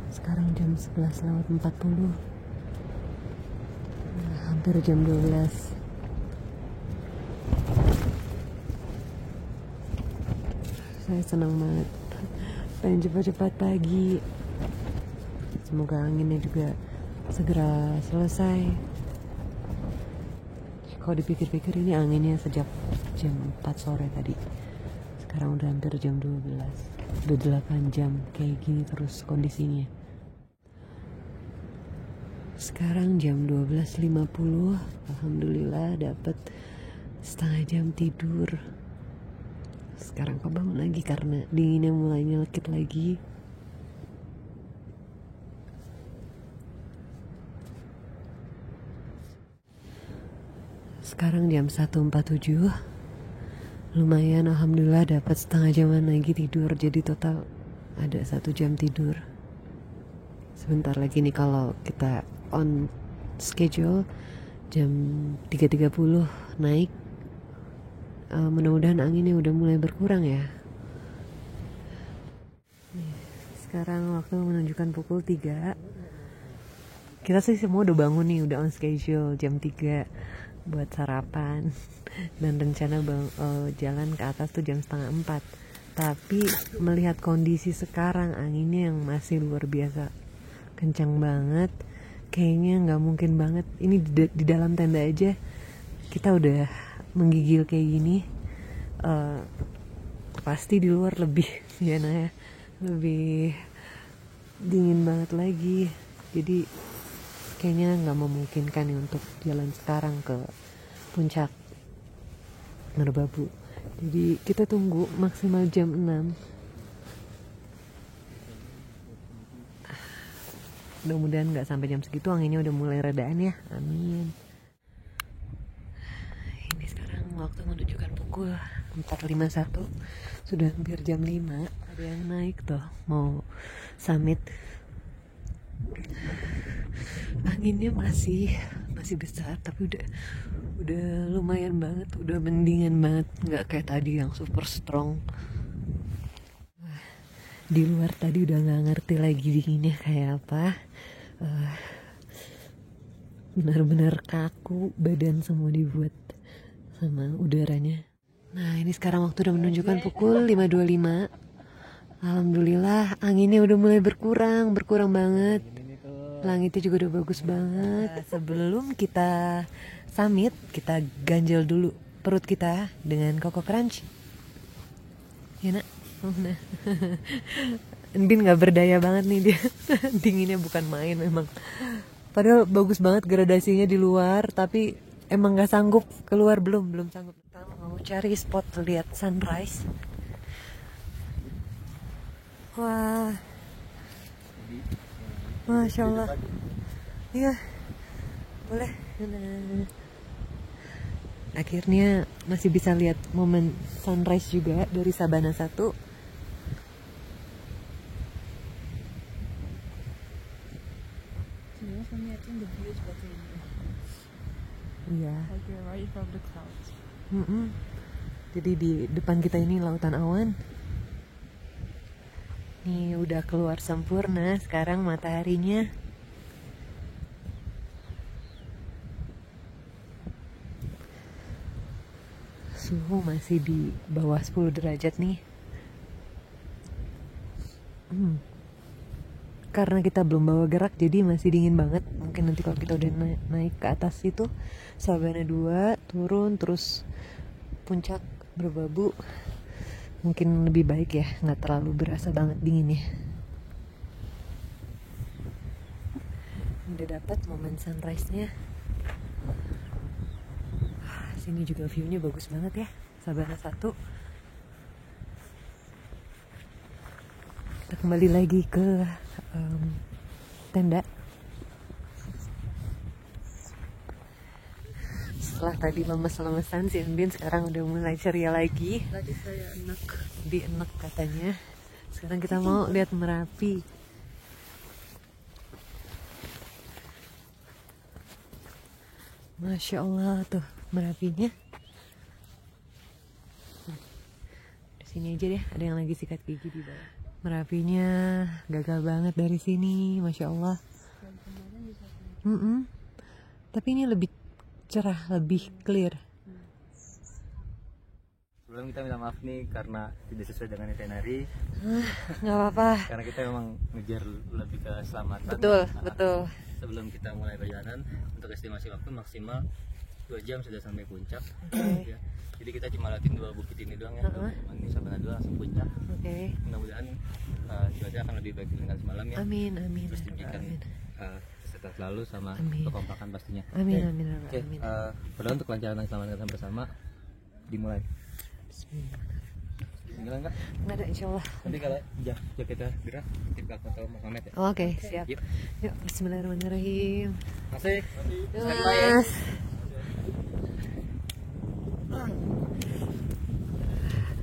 Sekarang jam 11.40, hampir jam 12. Saya senang banget, pengen cepat-cepat pagi. Semoga anginnya juga segera selesai. Kalau dipikir-pikir ini anginnya sejak jam 4 sore tadi. Sekarang udah hampir jam 12. Udah 8 jam kayak gini terus kondisinya. Sekarang jam 12.50. Alhamdulillah dapat setengah jam tidur. Sekarang kebangun lagi karena dinginnya mulai nyelekit lagi. Sekarang jam 1.47. Lumayan, alhamdulillah dapat setengah jaman lagi tidur. Jadi total ada 1 jam tidur. Sebentar lagi nih kalau kita on schedule jam 3.30 naik. Mudah-mudahan anginnya udah mulai berkurang ya. Sekarang waktu menunjukkan pukul 3. Kita sih semua udah bangun nih, udah on schedule jam 3 buat sarapan. Dan rencana jalan ke atas tuh jam 3:30. Tapi melihat kondisi sekarang anginnya yang masih luar biasa kencang banget, kayaknya nggak mungkin banget. Ini di dalam tenda aja kita udah menggigil kayak gini. Pasti di luar lebih ya Naya, lebih dingin banget lagi. Jadi kayaknya nggak memungkinkan nih untuk jalan sekarang ke puncak Merbabu. Jadi kita tunggu maksimal jam 6. Mudah-mudahan nggak sampai jam segitu, anginnya udah mulai redaan ya, amin. Ini sekarang waktu menunjukkan pukul 4.51, sudah hampir jam 5. Ada yang naik tuh mau summit. Anginnya masih besar tapi udah lumayan banget, udah mendingan banget, nggak kayak tadi yang super strong. Di luar tadi udah nggak ngerti lagi dinginnya kayak apa. Benar-benar kaku badan, semua dibuat sama udaranya. Nah ini sekarang waktu udah menunjukkan pukul 5.25. Alhamdulillah anginnya udah mulai berkurang banget. Langitnya juga udah bagus banget. Sebelum kita summit, kita ganjel dulu perut kita dengan Koko Crunch. Ya nak? Oh, nah. Bin gak berdaya banget nih dia. Dinginnya bukan main memang. Padahal bagus banget gradasinya di luar, tapi emang gak sanggup keluar, belum sanggup. Kita mau cari spot lihat sunrise. Wah, Masya Allah. Iya, boleh. Akhirnya masih bisa lihat momen sunrise juga dari Sabana 1. Iya. Jadi di depan kita ini lautan awan. Nih udah keluar sempurna sekarang mataharinya. suhu masih di bawah 10 derajat nih. Karena kita belum bawa gerak jadi masih dingin banget. Mungkin nanti kalau kita udah naik ke atas itu Sabana 2 turun terus puncak Merbabu, mungkin lebih baik ya, nggak terlalu berasa banget dinginnya. Udah dapat momen sunrise-nya. Sini juga view-nya bagus banget ya, Sabana 1. Kita kembali lagi ke tenda. Setelah tadi lemes-lemesan, si Embin sekarang udah mulai ceria lagi. Tadi saya enak. Dienek katanya. Sekarang kita mau lihat Merapi. Masya Allah tuh Merapinya. Di sini aja deh, ada yang lagi sikat gigi di bawah. Merapinya gagal banget dari sini, Masya Allah. Tapi ini lebih cerah, lebih clear. Sebelum kita minta maaf nih karena tidak sesuai dengan itinerary. Nggak apa-apa. Karena kita memang ngejar lebih ke keselamatan. Betul, betul. Sebelum kita mulai perjalanan, untuk estimasi waktu maksimal 2 jam sudah sampai puncak. Ya. Jadi kita cuma latihan 2 bukit ini doang ya. Ini Sabana 2 langsung puncak. Mudah-mudahan cuaca akan lebih baik dengan semalam ya. Amin, amin. Terus diberikan kesehatan selalu sama kekompakan pastinya. Amin, amin, Oke, amin. berdoa untuk kelancaran dan keselamatan bersama. Dimulai. Tinggal enggak? Nggak ada, insya Allah. Nanti kalau jauh kita gerak, kita foto Muhammad ya. Oke, siap. Yuk, bismillahirrahmanirrahim. Masih. Mas.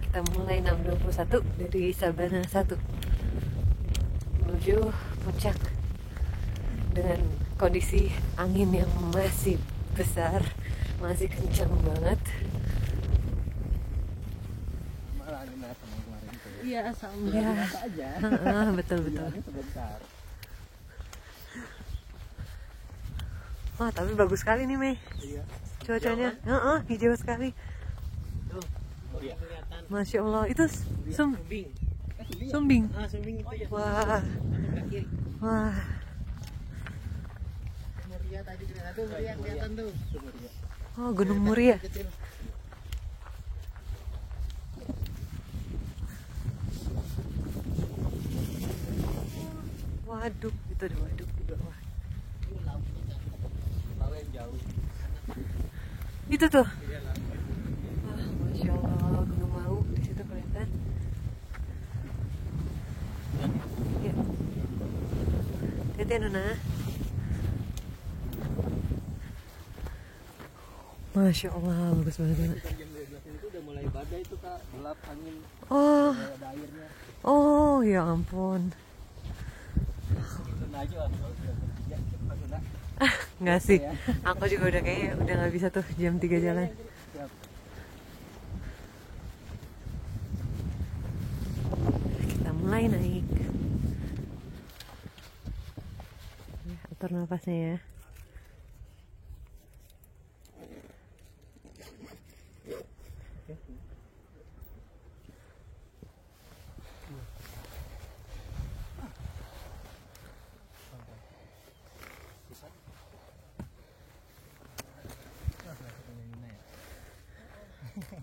Kita mulai 6.21 dari Sabana 1 menuju puncak dengan kondisi angin yang masih besar, masih kencang banget. Iya, sama Ya. biasa aja. Betul. Sebentar. Wah, tapi bagus sekali nih, Mei. Iya. Cuacanya, hijau sekali. Masya Allah, itu sumbing. Sumbing itu ya. Wah, wah. Muria tadi kelihatan tuh, Muria kelihatan tuh. Oh, Gunung Muria. Kecil. Waduk, itu ada waduk di bawah. Itu tuh. Wah, Masya Allah, Gunung Mau di situ kelihatan. Ya. Hati-hati, Nona. Masya Allah, bagus banget. Jam 12 itu udah mulai badai tuh, Kak. Gelap angin, Oh, ada airnya. oh, ya ampun. Nggak sih, aku juga udah kayaknya udah nggak bisa tuh jam 3 jalan. Kita mulai naik. Atur nafasnya ya.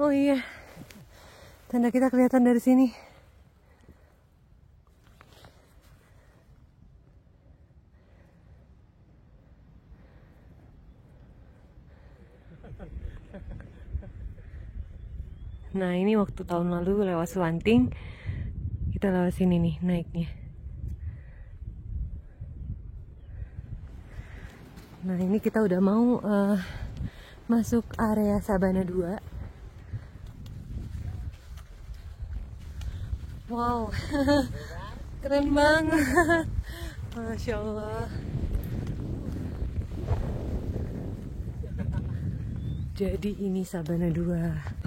Oh iya, tanda kita kelihatan dari sini. Nah, ini waktu tahun lalu lewat Selanting, kita lewat sini nih naiknya. Nah, ini kita udah mau masuk area Sabana 2. Wow, keren banget. Masya Allah. Jadi ini Sabana 2.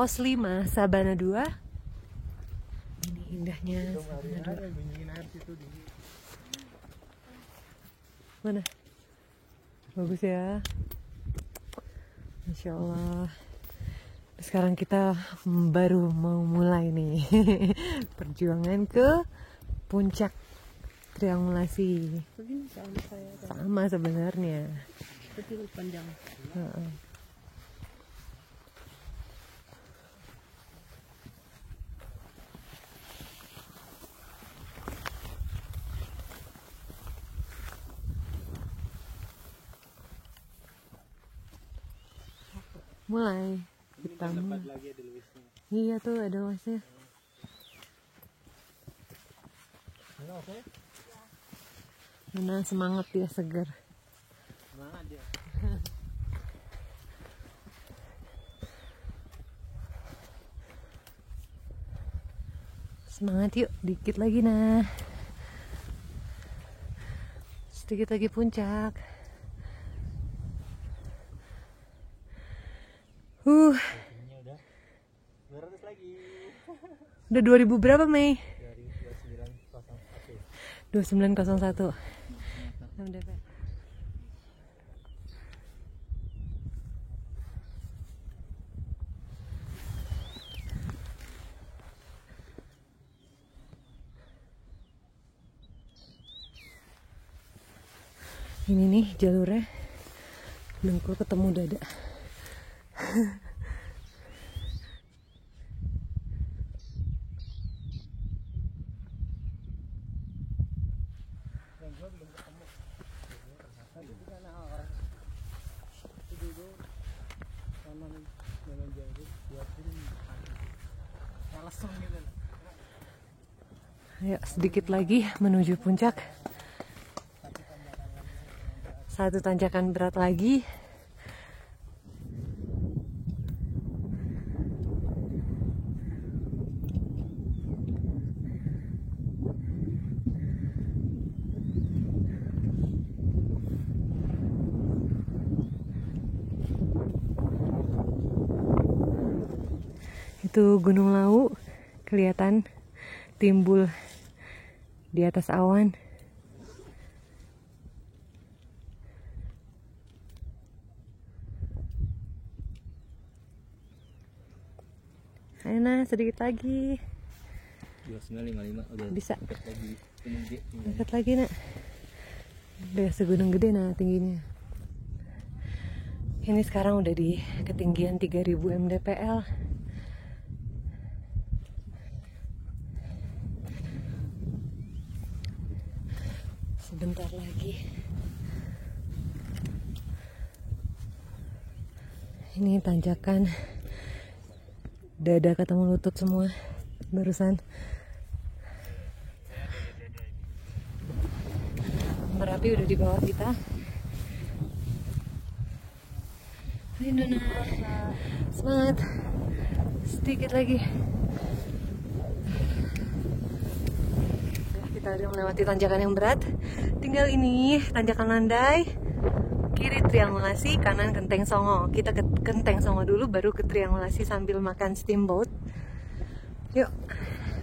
pos 5 Sabana 2. Ini indahnya Sabana 2. Mana? Bagus ya. Masya Allah. Sekarang kita baru mau mulai nih perjuangan ke puncak triangulasi. Sama sebenarnya. Tapi panjang. Mulai kita iya tuh ada wasnya. Mana semangat dia, segar. Semangat dia. Semangat yuk, dikit lagi nah. Sedikit lagi puncak. Udah 200 lagi. Udah 2000 berapa, Mei? 2901. 2901. MDP. Ini nih jalurnya. Dengkul ketemu dada. Ayo sedikit lagi menuju puncak. Satu tanjakan berat lagi. Itu Gunung Lau kelihatan timbul di atas awan. Ayo nah, sedikit lagi. 2955 udah Bisa. dekat lagi. Gunung Gede. Dekat lagi nak. Udah segunung gede nah tingginya. Ini sekarang udah di ketinggian 3000 mdpl. Sebentar lagi. Ini tanjakan dada ketemu lutut semua barusan. Merapi udah di bawah kita. Ayo Nona, semangat, sedikit lagi. Kita udah melewati tanjakan yang berat. Tinggal ini tanjakan landai, kiri triangulasi, kanan Genteng Songo. Kita ke Genteng Songo dulu, baru ke triangulasi sambil makan steamboat. Yuk,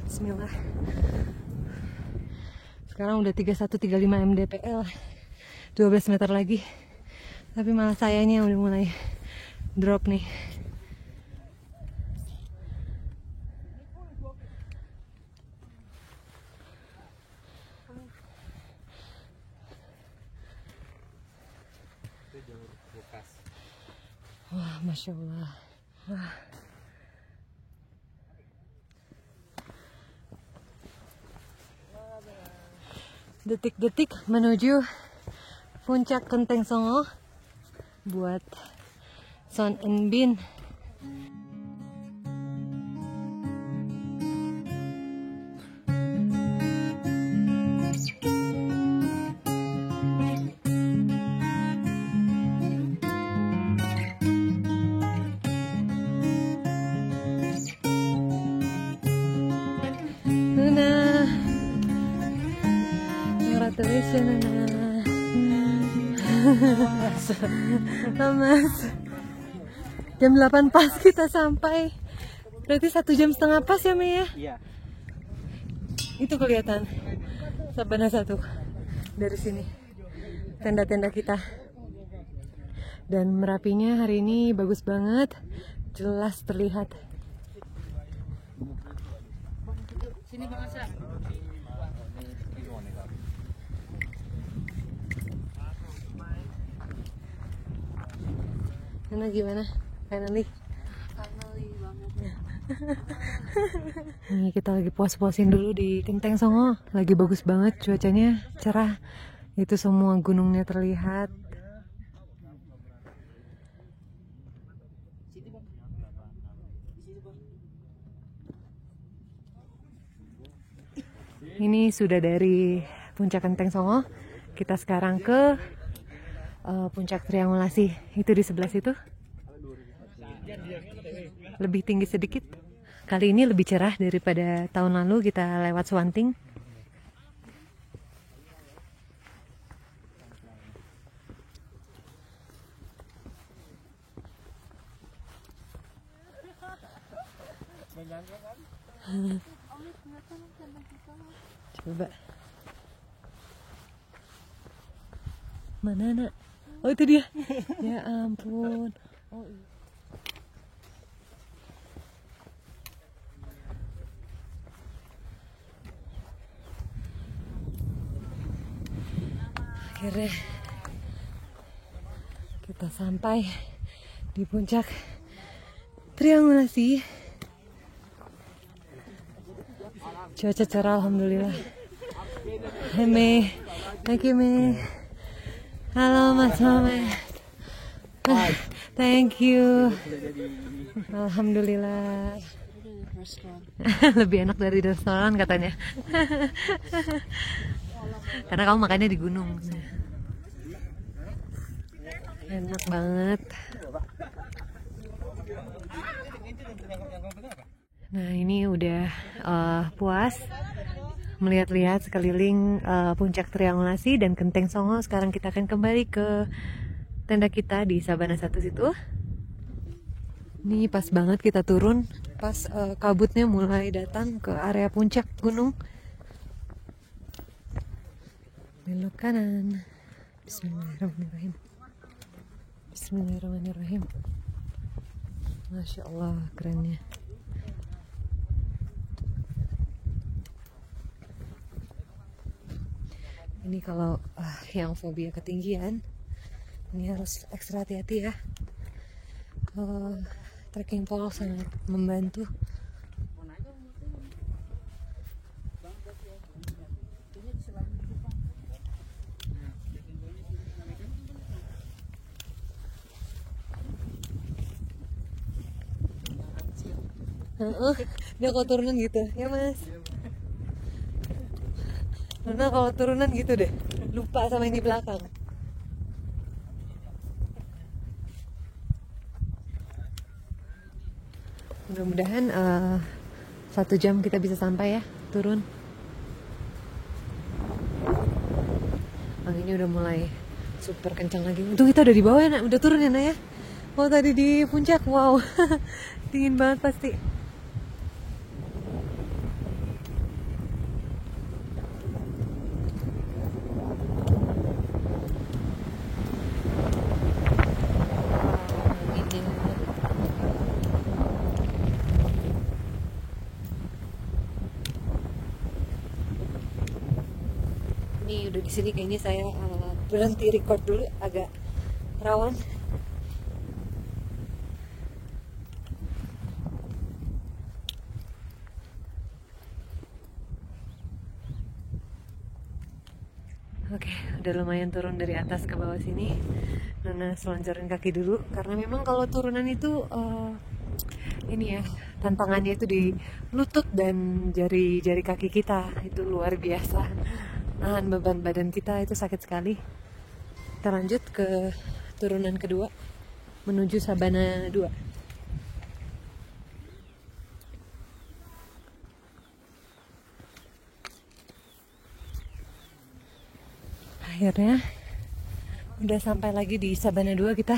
bismillah. Sekarang udah 3135 mdpl, 12 meter lagi. Tapi malah sayanya udah mulai drop nih. Wah, Masya Allah. Wah. Detik-detik menuju puncak Genteng Songo buat Son and Bin. Nuna, congratulations Nuna. Lemas. Jam 8 pas kita sampai Berarti 1,5 jam pas ya Mei ya? Iya. Itu kelihatan Sabana 1 dari sini, tenda-tenda kita. Dan Merapinya hari ini bagus banget, jelas terlihat. Sini Bang Asa. Nana gimana? Finally banget. Ini kita lagi puas-puasin dulu di Genteng Songo. Lagi bagus banget cuacanya, cerah. Itu semua gunungnya terlihat. Ini sudah dari puncak Genteng Songo. Kita sekarang ke puncak Triangulasi. Itu di sebelah situ. Lebih tinggi sedikit. Kali ini lebih cerah daripada tahun lalu kita lewat Swanting. Coba. Mana nak? Oh itu dia. Ya ampun. Oh iya. Akhirnya kita sampai di puncak Triangulasi. Cuaca cerah alhamdulillah. Hai Mei, thank you Mei. Halo Mas Mamet. Thank you. Alhamdulillah. Lebih enak dari restoran katanya. Karena kamu makannya di gunung. Enak banget. Nah ini udah puas melihat-lihat sekeliling puncak Triangulasi dan Genteng Songo. Sekarang kita akan kembali ke tenda kita di Sabana 1 situ. Ini pas banget kita turun pas kabutnya mulai datang ke area puncak gunung. Belok kanan. Bismillahirrahmanirrahim. Bismillahirrahmanirrahim. Masya Allah kerennya. Ini kalau yang fobia ketinggian, ini harus ekstra hati-hati ya. Trekking pole sangat membantu. Dia kalau turunan gitu, ya Mas. Karena kalau turunan gitu deh, lupa sama yang di belakang. Mudah-mudahan 1 jam kita bisa sampai ya, turun. Anginnya udah mulai super kencang lagi. Untung kita udah di bawah ya nak, udah turun ya nak ya. Oh tadi di puncak, wow, dingin banget pasti. Ini udah di sini kayaknya saya berhenti record dulu, agak rawan. Oke, udah lumayan turun dari atas ke bawah sini. Nona selonjorin kaki dulu karena memang kalau turunan itu ini ya, tantangannya itu di lutut dan jari-jari kaki kita itu luar biasa. Nahan beban badan kita itu sakit sekali. Kita lanjut ke turunan kedua menuju Sabana 2. Akhirnya udah sampai lagi di Sabana 2 kita.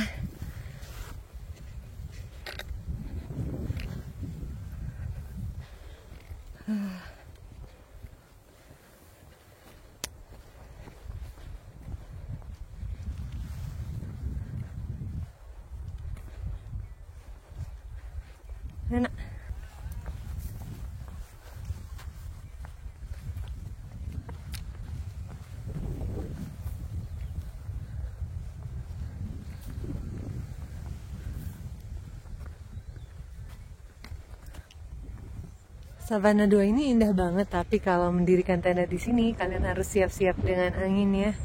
Savana 2 ini indah banget, tapi kalau mendirikan tenda di sini kalian harus siap-siap dengan angin ya.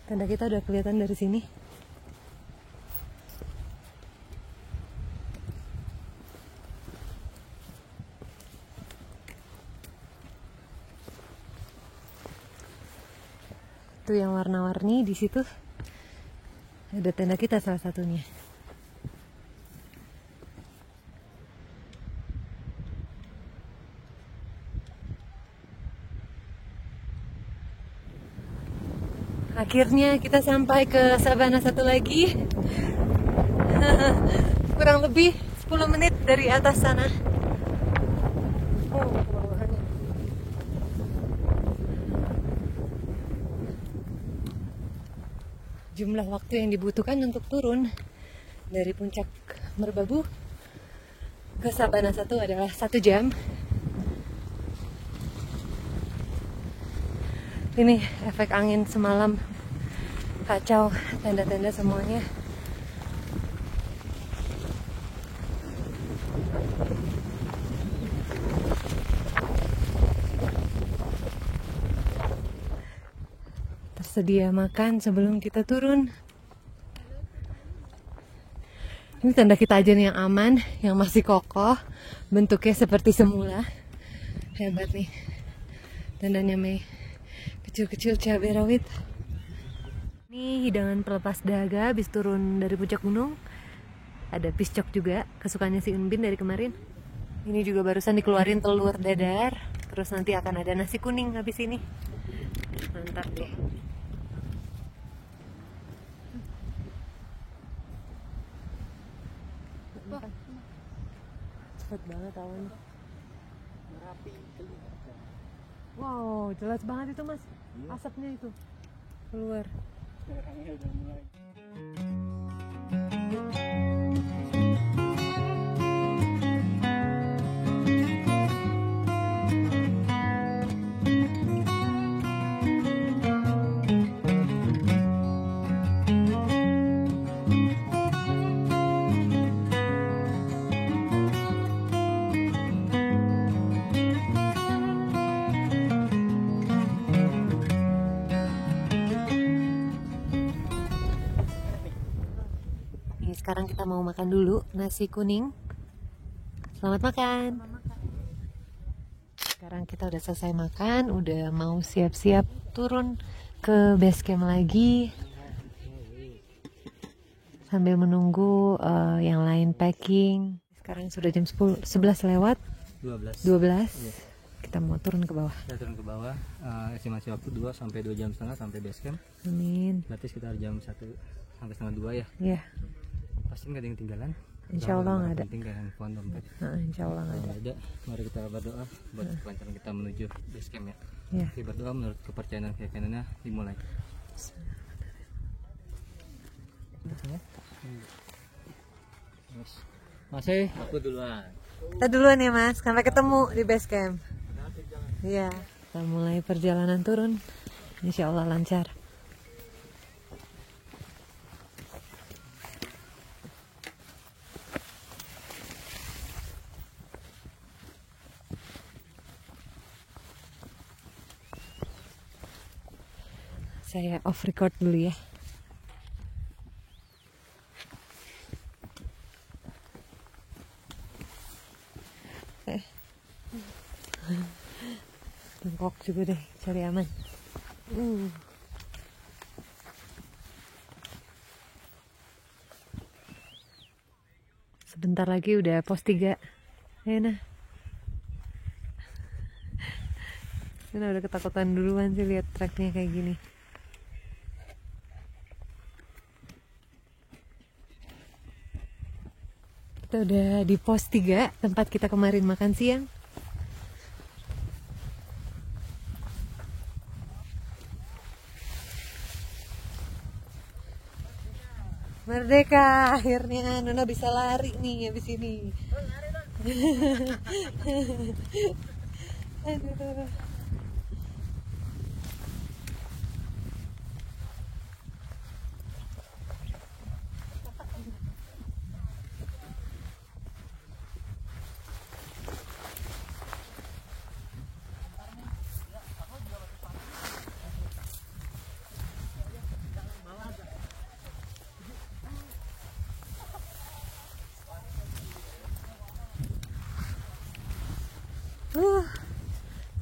Tenda kita udah kelihatan dari sini. Itu yang warna-warni di situ. Ada tenda kita salah satunya. Akhirnya kita sampai ke Savana 1 lagi. Kurang lebih 10 menit dari atas sana. Oh, kebawahannya. Jumlah waktu yang dibutuhkan untuk turun dari puncak Merbabu ke Savana 1 adalah 1 jam. Ini efek angin semalam, kacau tenda-tenda semuanya. Tersedia makan sebelum kita turun. Ini tenda kita aja nih yang aman, yang masih kokoh, bentuknya seperti semula. Hebat nih tendanya Mei. Kecil-kecil cabai rawit. Ini hidangan pelepas dahaga habis turun dari puncak gunung. Ada piscok juga, kesukaannya si Unbin dari kemarin. Ini juga barusan dikeluarin telur dadar. Terus nanti akan ada nasi kuning habis ini. Mantap deh. Cepet banget awannya. Wow, jelas banget itu mas. Asapnya itu keluar. Orangnya udah mulai. Sekarang kita mau makan dulu nasi kuning. Selamat makan. Sekarang kita udah selesai makan, udah mau siap-siap turun ke base camp lagi. Sambil menunggu yang lain packing. Sekarang sudah jam 11 lewat. 12. Yes. Kita mau turun ke bawah. Kita turun ke bawah, estimasi waktu 2 sampai 2 jam setengah sampai base camp. Amin. Berarti sekitar jam 1 sampai setengah 2 ya. Iya. Pasti nggak ada yang ketinggalan. Insya Allah nggak ada. Penting kayak handphone, dompet. Insya Allah nggak ada. Ada. Mari kita berdoa buat kelancaran kita menuju base camp ya. Iya. Oke, berdoa menurut kepercayaan dan keyakinannya dimulai. Masih aku duluan. Kita duluan ya mas, sampai ketemu di base camp. Iya. Kita mulai perjalanan turun. Insya Allah lancar. Saya off record dulu ya. Bengkok juga deh, cari aman. Sebentar lagi udah pos 3. Nah. Saya udah ketakutan duluan sih lihat treknya kayak gini. Kita udah di pos 3, tempat kita kemarin makan siang. Merdeka, akhirnya Nona bisa lari nih habis ini. Aduh.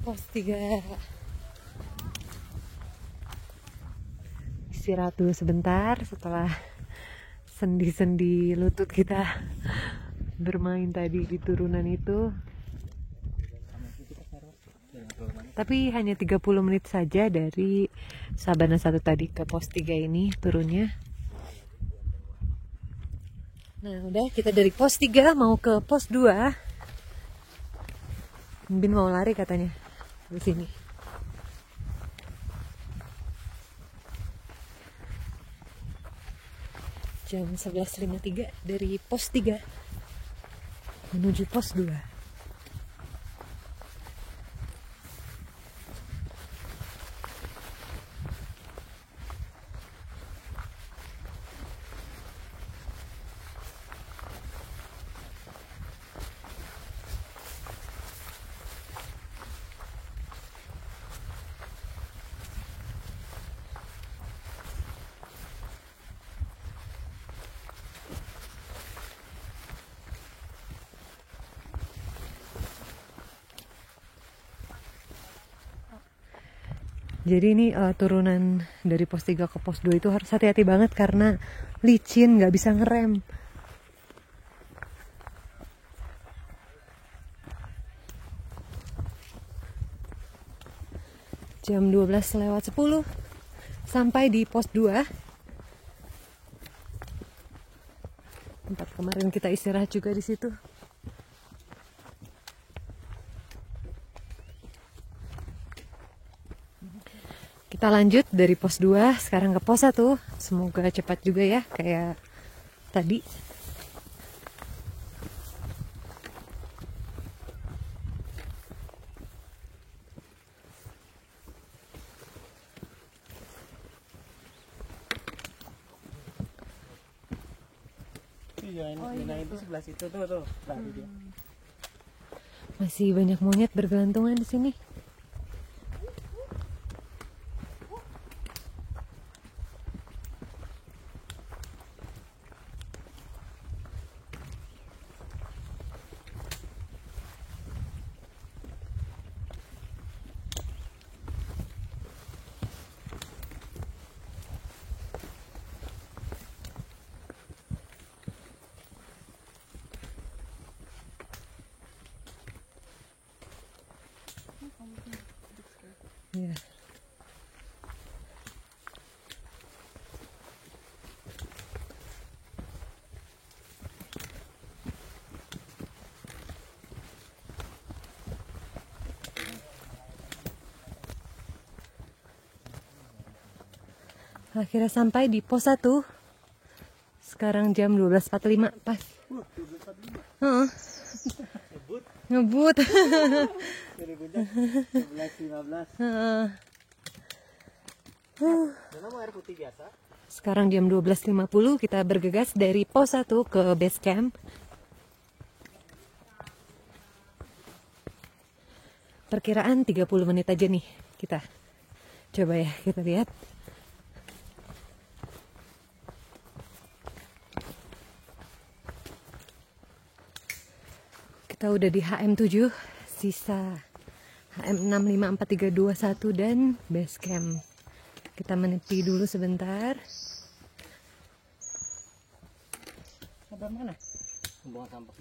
Pos 3. Istirahat dulu sebentar setelah sendi-sendi lutut kita bermain tadi di turunan itu. Tapi hanya 30 menit saja dari Sabana 1 tadi ke pos 3 ini turunnya. Nah, udah kita dari pos 3 mau ke pos 2. Bin mau lari katanya di sini. Jam 11.53 dari pos 3 menuju pos 2. Jadi ini turunan dari pos 3 ke pos 2 itu harus hati-hati banget karena licin, nggak bisa ngerem. Jam 12:10 sampai di pos 2. Tempat kemarin kita istirahat juga di situ. Kita lanjut dari pos 2 sekarang ke pos 1. Semoga cepat juga ya kayak tadi. Iya, ini itu sebelah situ tuh. Lari dia. Masih banyak monyet bergelantungan di sini. Ya. Akhirnya sampai di pos 1. Sekarang jam 12.45 pas. Ngebut. 11.15. Mau air putih biasa? Sekarang jam 12.50 kita bergegas dari pos 1 ke base camp. Perkiraan 30 menit aja nih kita. Coba ya kita lihat. Kita udah di HM7, sisa HM65431 dan base camp. Kita menepi dulu sebentar. Sabar mana? Pembuangan sampah.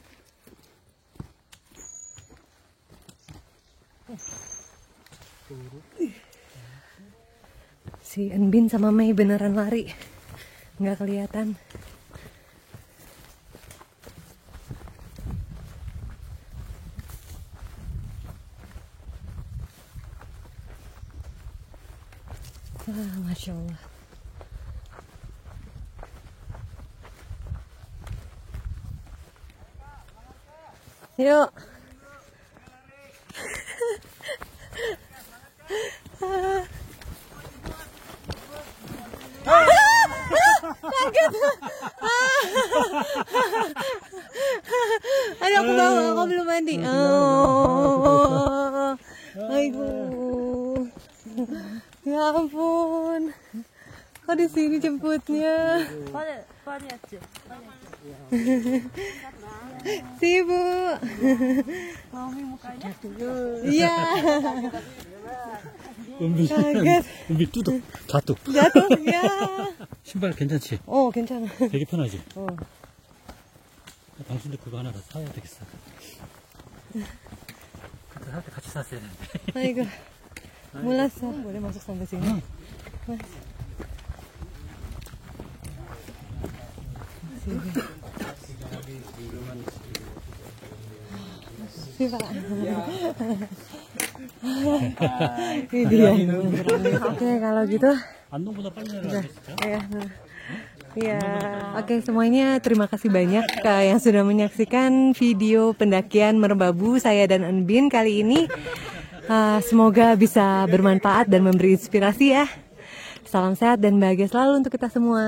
Si Enbin sama Mei beneran lari, nggak kelihatan. Masya Allah. Yuk. Kaget. Aduh, aku bawa, aku belum mandi. Oh, aduh. Ya ampun. Kok di sini jemputnya? Sibuk. Iya. kaget. 은비 뚜둑 가뚝. Jatuh ya. 신발 괜찮지? 괜찮아. 되게 편하지? 어. 당신도 그거 하나 더 사야 되겠어. 그때 살 때 같이 샀어야 되는데. Aigoo. Molasa. Boleh masuk sampai sini. Mas. Sini, Pak. Ini dia. Oke, kalau gitu. 안동보다 빨리 내려가네 진짜. Iya. Oke, semuanya terima kasih banyak yang sudah menyaksikan video pendakian Merbabu saya dan Enbin kali ini. Semoga bisa bermanfaat dan memberi inspirasi ya. Salam sehat dan bahagia selalu untuk kita semua.